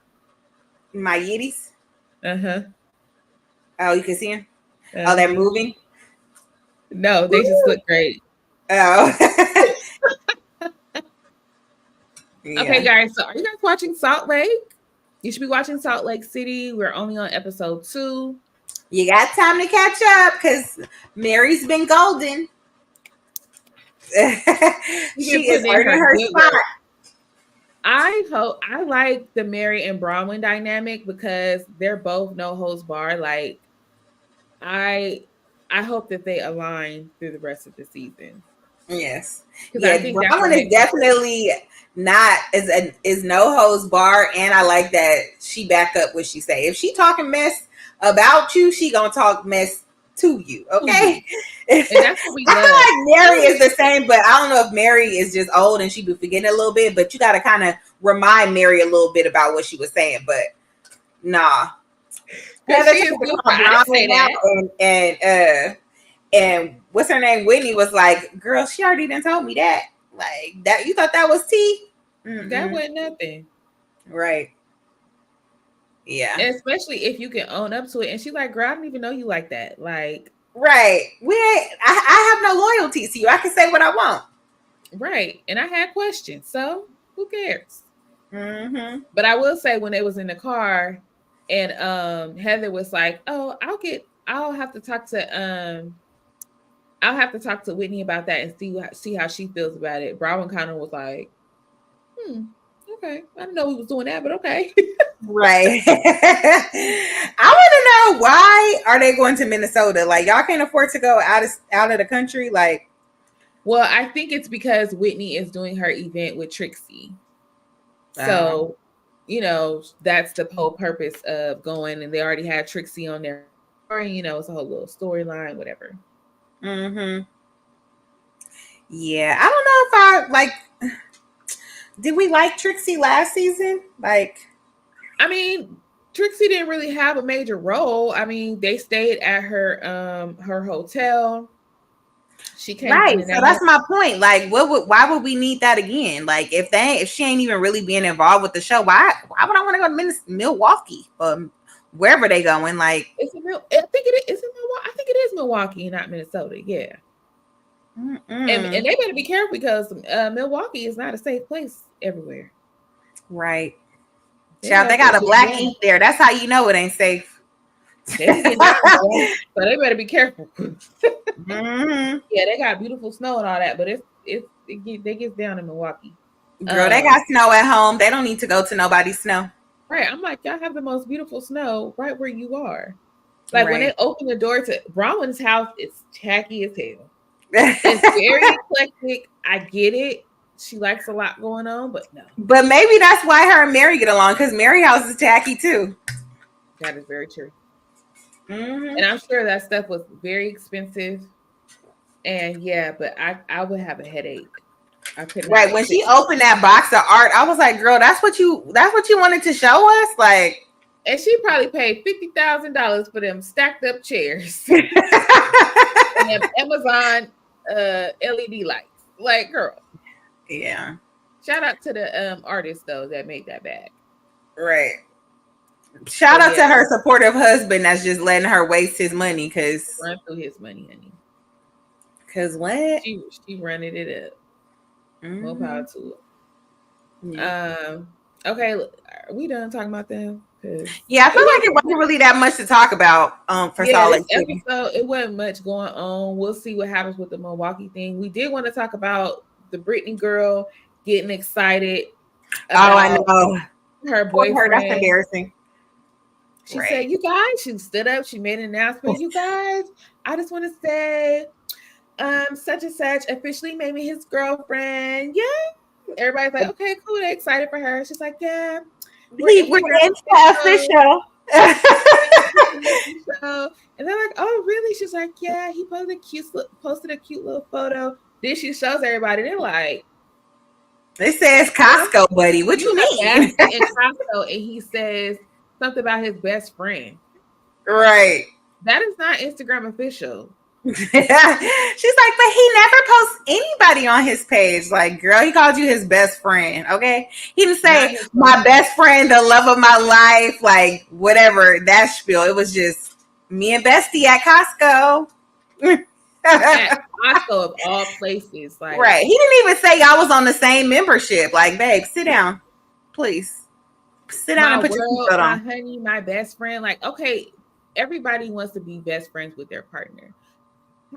My yitties. Uh-huh. Oh, you can see them. Oh, they're Uh-huh. moving. No, they just Woo. look great. Oh, Okay, yeah. guys. So are you guys watching Salt Lake? You should be watching Salt Lake City. We're only on episode 2. You got time to catch up because Mary's been golden. She's been She is putting in earning her her good spot. work. I hope I like the Mary and Bronwyn dynamic because they're both no holds bar. Like I I hope that they align through the rest of the season Yes. because I Yeah, think that's what Bronwyn is makes it great. definitely not is no hose bar, and I like that she back up what she say. If she talking mess about you, she gonna talk mess to you. To you, Okay. and that's what we I love. feel like Mary is the same, but I don't know if Mary is just old and she be forgetting a little bit. But you got to kind of remind Mary a little bit about what she was saying. But nah, Because Heather she is tried to super. call I didn't say Bronwyn out, that. and what's her name? Whitney was like, "Girl, she already done told me that. Like that, you thought that was tea? That Mm-mm. wasn't nothing. Right? Yeah, And especially if you can own up to it. And she's like, girl, I don't even know you like that. Like, right. We ain't. I have no loyalty to you. I can say what I want. right. And I had questions. So who cares? Mm-hmm. But I will say when they was in the car and Heather was like, oh, I'll have to talk to Whitney about that and see how she feels about it. Browon kind of was like, Hmm. Okay. I didn't know we was doing that, but okay. Right. I want to know, why are they going to Minnesota? Like, y'all can't afford to go out of the country. Like, Well, I think it's because Whitney is doing her event with Trixie. So, that's the whole purpose of going. And they already had Trixie on there before. It's a whole little storyline, whatever. mm-hmm. Yeah, I don't know if I like. Did we like Trixie last season? Like, I mean, Trixie didn't really have a major role. I mean, they stayed at her hotel. She came right. in and So out. that's my point. Like, why would we need that again? Like, if she ain't even really being involved with the show, why would I want to go to Milwaukee or wherever they going? Like, I think it is in Milwaukee. I think it is Milwaukee, not Minnesota. Yeah. And they better be careful because Milwaukee is not a safe place everywhere. right. They Child, they know got to a get black down. ink there. That's how you know it ain't safe. They be getting down, so they better be careful. Mm-hmm. Yeah, they got beautiful snow and all that, but they get down in Milwaukee. Girl, they got snow at home. They don't need to go to nobody's snow. Right. I'm like, y'all have the most beautiful snow right where you are. Like when they Right. open the door to Bronwyn's house, it's tacky as hell. It's very eclectic. I get it. She likes a lot going on, but no. But maybe that's why her and Mary get along, because Mary house is tacky too. That is very true. Mm-hmm. And I'm sure that stuff was very expensive. And yeah, but I would have a headache. I could not Right. When sit. she opened that box of art, I was like, girl, that's what you wanted to show us? Like, And she probably paid $50,000 for them stacked up chairs and them Amazon LED lights. Like, girl. yeah. Shout out to the artist though that made that bag. Right. Shout out to her supportive husband that's just letting her waste his money, run through his money, honey. Cause what? She running it up. Mm-hmm. More power to it. Yeah. Okay, are we done talking about them? Yeah, I feel like it wasn't really that much to talk about for Salt Lake City. Episode, it wasn't much going on. We'll see what happens with the Milwaukee thing. We did want to talk about the Brittany girl getting excited about I know. her boyfriend. That's embarrassing. She said, you guys, she stood up, she made an announcement. You guys, I just want to say, such and such officially made me his girlfriend. Yeah. Everybody's like, okay, cool. They're excited for her. She's like, yeah. We're official. And they're like, oh, really? She's like, yeah. He posted a cute little photo. Then she shows everybody. They're like, it says Costco, buddy. What you mean? In Costco, and he says something about his best friend. Right. That is not Instagram official. She's like, but he never posts anybody on his page. Like, girl, he called you his best friend. Okay. He didn't say my best friend, the love of my life, like whatever that spiel. It was just me and Bestie at Costco. At Costco of all places. Like, right. He didn't even say y'all was on the same membership. Like, babe, sit down. Please. Sit down and put your seatbelt on. My honey, my best friend. Like, okay, everybody wants to be best friends with their partner.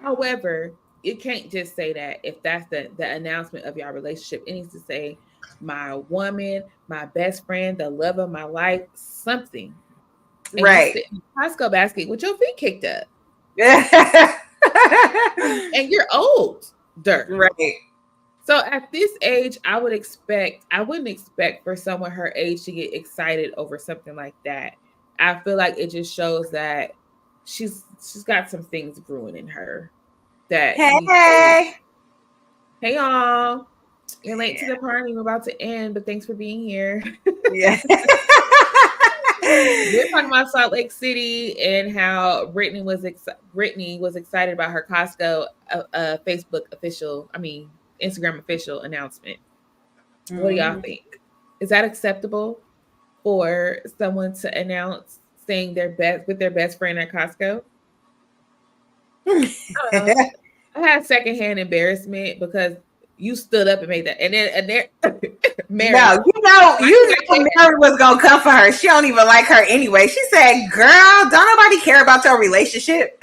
However, it can't just say that if that's the announcement of your relationship. It needs to say my woman, my best friend, the love of my life, something. And right. You sit in the Costco basket with your feet kicked up. And you're old, dirt. Right. So at this age, I wouldn't expect for someone her age to get excited over something like that. I feel like it just shows that she's got some things brewing in her. That hey y'all, you're late to the party. We're about to end, but thanks for being here. Yeah. We're talking about Salt Lake City and how Brittany was excited about her Costco Instagram official announcement. Mm-hmm. What do y'all think? Is that acceptable for someone to announce saying their best friend at Costco? I had secondhand embarrassment because you stood up and made that, and there, Mary. No, you know, Mary was gonna come for her. She don't even like her anyway. She said, "Girl, don't nobody care about your relationship."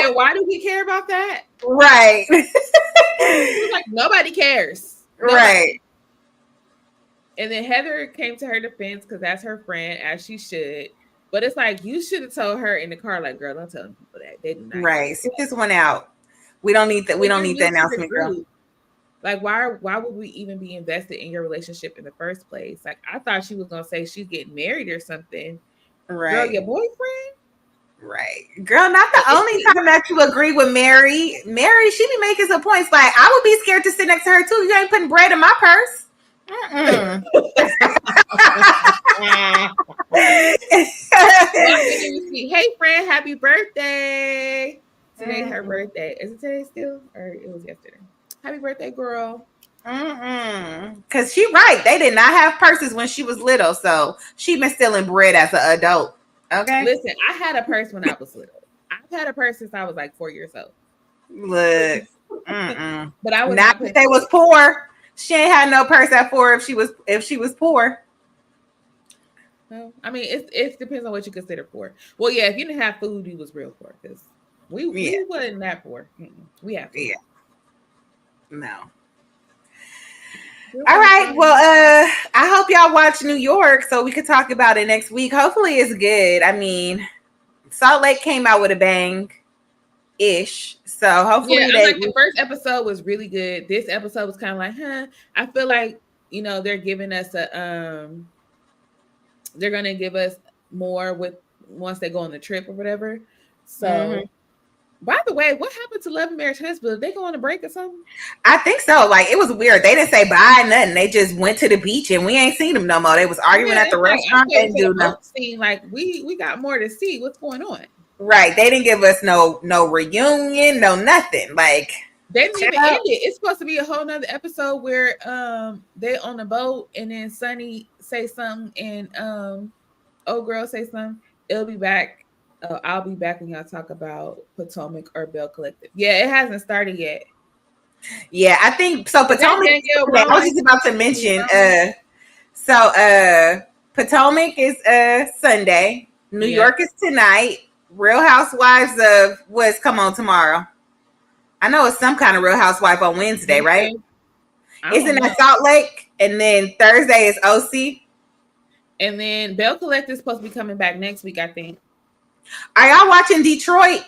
And why do we care about that? Right. She was like, nobody cares. Nobody. Right. And then Heather came to her defense because that's her friend, as she should. But it's like you should have told her in the car, like, girl, don't tell people that they do not get Right. this. Sit this one out. We don't need that. We Well, don't you're need the new to the announcement, girl. group. Like, why would we even be invested in your relationship in the first place? Like, I thought she was gonna say she's getting married or something. Girl, Right. your boyfriend? Right. Girl, not the Is only he? time that you agree with Mary. Mary, she be making some points. Like, I would be scared to sit next to her too. You ain't putting bread in my purse. Mm-mm. Well, I didn't even see. Hey, friend, happy birthday! Today her Mm-mm. birthday. Is it today still, or it was yesterday? Happy birthday, girl! Mm-mm. Cause she right. They did not have purses when she was little, so she been stealing bread as an adult. Okay. Listen, I had a purse when I was little. I've had a purse since I was like 4 years old. Look. Mm-mm. But I was Not not if putting they was poor. She ain't had no purse at 4 if she was poor. well, I mean, it depends on what you consider poor. Well, yeah, if you didn't have food, you was real poor because Yeah. we wasn't that poor. We have food. Yeah. No. You're All right. welcome. Well, I hope y'all watch New York so we could talk about it next week. Hopefully it's good. I mean, Salt Lake came out with a bang ish. So Yeah, hopefully I'm they like the first episode was really good. This episode was kind of like, huh? I feel like they're giving us they're gonna give us more with once they go on the trip or whatever. Mhm. So, by the way, what happened to Love and Marriage Hospital? Did they go on a break or something? I think so. Like it was weird. They didn't say bye, nothing. They just went to the beach and we ain't seen them no more. They was arguing Yeah, at the it's like I'm restaurant. They waiting didn't for the do no boat scene. Like we got more to see. What's going on? right. They didn't give us no reunion, no nothing. Like They didn't even child. end it. It's supposed to be a whole nother episode where they on the boat and then Sunny say something and old girl say something. It'll be back. I'll be back when y'all talk about Potomac or Bell Collective. Yeah, it hasn't started yet. Yeah, I think so. Is that Potomac. Danielle I was Rowan? just about to Danielle mention. Rowan? Potomac is Sunday. New Yep. York is tonight. Real Housewives of what's come on tomorrow. I know it's some kind of Real Housewife on Wednesday, right? Wednesday. I Isn't don't know. that Salt Lake? And then Thursday is OC. And then Bell Collective is supposed to be coming back next week, I think. Are y'all watching Detroit?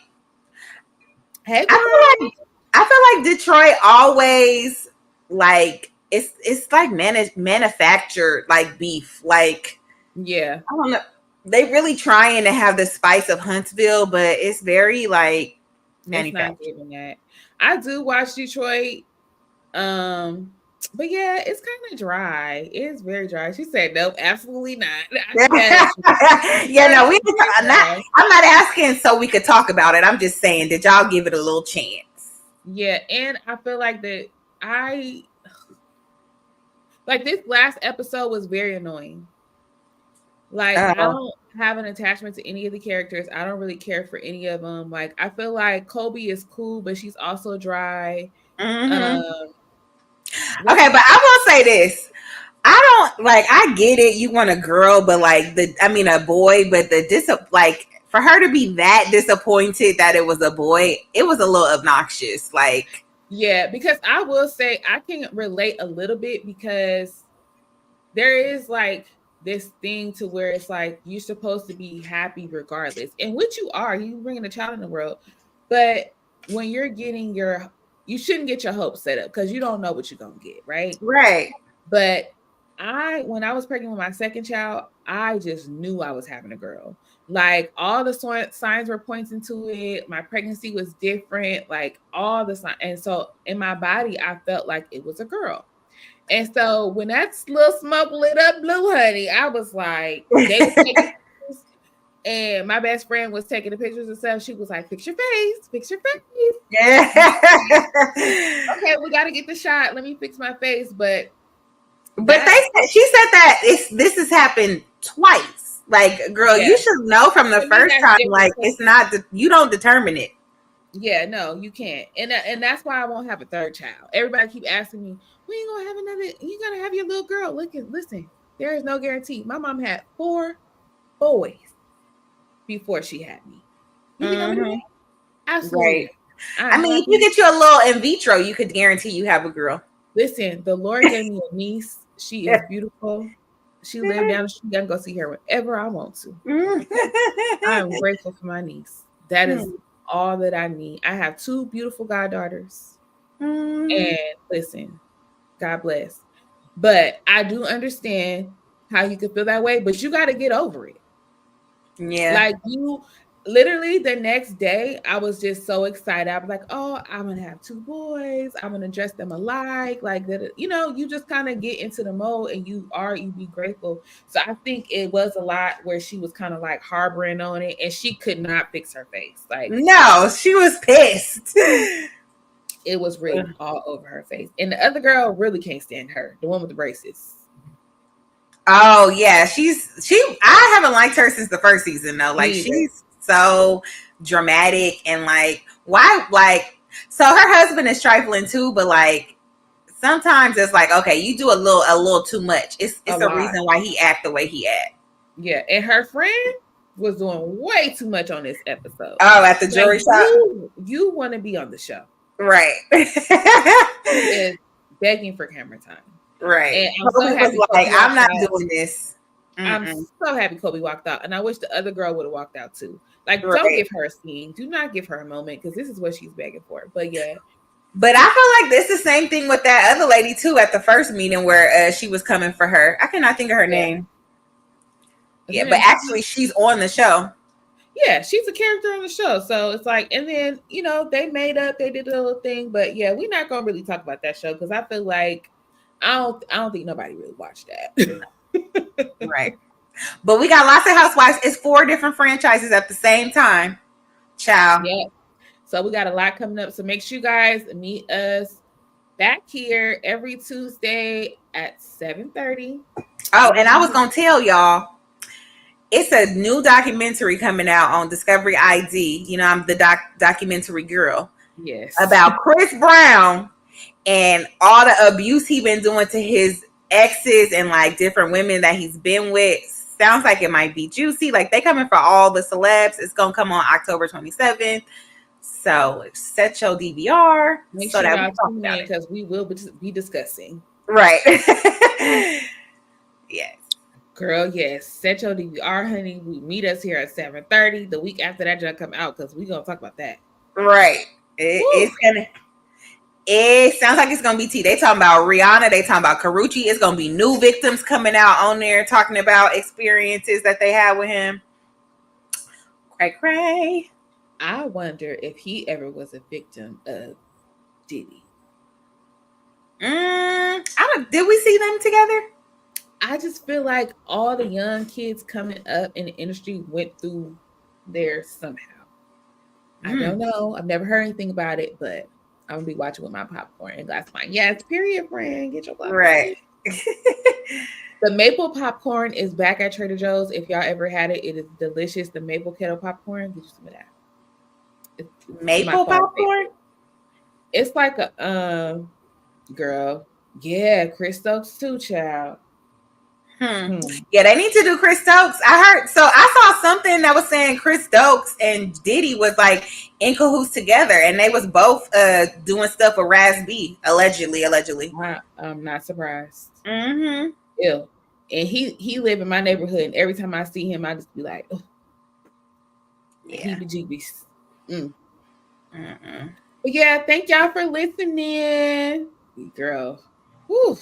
Hey, I feel girl. like Detroit always like it's like manufactured like beef. Like Yeah, I don't know. They really trying to have the spice of Huntsville, but it's very like it's not manufactured. giving that. I do watch Detroit. Um, but yeah, it's kind of dry. It's very dry. She said, "Nope, absolutely not." I Yeah, be mad at you. no, we Very not. dry. I'm not asking so we could talk about it. I'm just saying, did y'all give it a little chance? Yeah, and I feel like that I like this last episode was very annoying. Like I Oh, don't have an attachment to any of the characters. I don't really care for any of them. Like I feel like Kobe is cool, but she's also dry. hmm. Um, what's Okay, his but I will say this. I don't like. I get it. You want a girl, but like a boy. But like for her to be that disappointed that it was a boy, it was a little obnoxious. Like, Yeah, because I will say I can relate a little bit because there is like this thing to where it's like you're supposed to be happy regardless, and which you are. You bringing a child in the world, but when you're getting you shouldn't get your hopes set up because you don't know what you're gonna get, right? right, But when I was pregnant with my second child, I just knew I was having a girl. Like all the signs were pointing to it. My pregnancy was different, like all the signs. And so in my body, I felt like it was a girl. And so when that little smoke lit up blue, honey, I was like, they was taking pictures, and my best friend was taking the pictures herself. She was like, "Fix your face, fix your face." yeah. Okay, we got to get the shot. Let me fix my face. But But that, she said that this has happened twice. Like, girl, yeah, you should know from the to me first that's time. different. Like, it's not you don't determine it. Yeah, no, you can't, and that's why I won't have a third child. Everybody keep asking me, "When you gonna have another? You gonna have your little girl?" Listen, there is no guarantee. My mom had 4 boys before she had me. You think I'm gonna do Hmm. that? Absolutely Right. not. I I'm mean, if you happy. get you a little in vitro, you could guarantee you have a girl. Listen, the Lord gave me a niece. She is beautiful. She lived down the street. I can go see her whenever I want to. Okay. I am grateful for my niece. That is all that I need. I have two beautiful goddaughters. And listen, God bless. But I do understand how you could feel that way, but you got to get over it. Yeah. Like you literally the next day, I was just so excited. I was like, oh, I'm gonna have two boys, I'm gonna dress them alike, like that, you just kind of get into the mode and you be grateful. So I think it was a lot where she was kind of like harboring on it and she could not fix her face. Like No, she was pissed. it was written all over her face. And the other girl really can't stand her, the one with the braces. Oh yeah, I haven't liked her since the first season though. Like Neither. she's so dramatic and like why like so her husband is trifling too, but like sometimes it's like okay, you do a little too much. A It's a lot. reason why he act the way he act. Yeah, and her friend was doing way too much on this episode. Oh, at the Like jewelry shop, you want to be on the show. right? She is begging for camera time. Right. And I'm so Kobe happy was like, Kobe I'm walked not out. doing this. I'm Mm-mm. so happy Kobe walked out. And I wish the other girl would have walked out too. Like, don't Right. give her a scene. Do not give her a moment because this is what she's begging for. But yeah. But I feel like this is the same thing with that other lady too at the first meeting where she was coming for her. I cannot think of her Yeah. name. Is her Yeah, but name actually she's on the show. Yeah, she's a character on the show. So it's like, and then, they made up, they did a little thing. But yeah, we're not gonna really talk about that show because I feel like I don't think nobody really watched that. Right. But we got lots of housewives. It's 4 different franchises at the same time. Ciao. Yeah. So we got a lot coming up. So make sure you guys meet us back here every Tuesday at 7:30. Oh, and I was gonna tell y'all, it's a new documentary coming out on Discovery ID. You know, I'm the documentary girl. Yes. About Chris Brown and all the abuse he been doing to his exes and like different women that he's been with. Sounds like it might be juicy. Like they coming for all the celebs. It's gonna come on October 27th. So set your DVR Make so sure that we y'all talk tune about in it. because we will be discussing. Right. Yes. Girl, yes. Set your DVR, honey. We meet us here at 7:30. The week after that gonna come out because we're gonna talk about that. Right. It sounds like it's gonna be tea. They talking about Rihanna. They talking about Karuchi. It's gonna be new victims coming out on there talking about experiences that they had with him. Cray. I wonder if he ever was a victim of Diddy. Did we see them together? I just feel like all the young kids coming up in the industry went through there somehow. I don't know. I've never heard anything about it, but I'm gonna be watching with my popcorn and glass of wine. Yes, period, friend. Get your popcorn. Right. The maple popcorn is back at Trader Joe's. If y'all ever had it, it is delicious. The maple kettle popcorn. Get you some of that. It's Maple popcorn? Favorite. It's like a girl. Yeah, Chris Stokes too, child. Yeah, they need to do Chris Stokes. I saw something that was saying Chris Stokes and Diddy was like in cahoots together, and they was both doing stuff with Raz B, allegedly. I'm not surprised. Mm-hmm. Ew. And he live in my neighborhood, and every time I see him, I just be like, oh, yeah, heebie-jeebies. But yeah, thank y'all for listening, girl. Whew.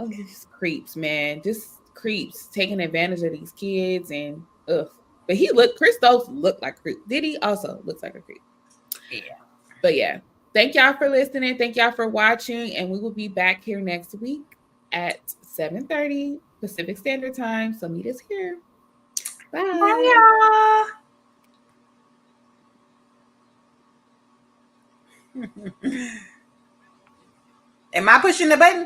These creeps, man, just creeps taking advantage of these kids, and ugh. But Chris Stokes looked like a creep. Diddy also looks like a creep. Yeah. But yeah, thank y'all for listening. Thank y'all for watching, and we will be back here next week at 7:30 Pacific Standard Time. So meet us here. Bye. Bye, y'all. Am I pushing the button?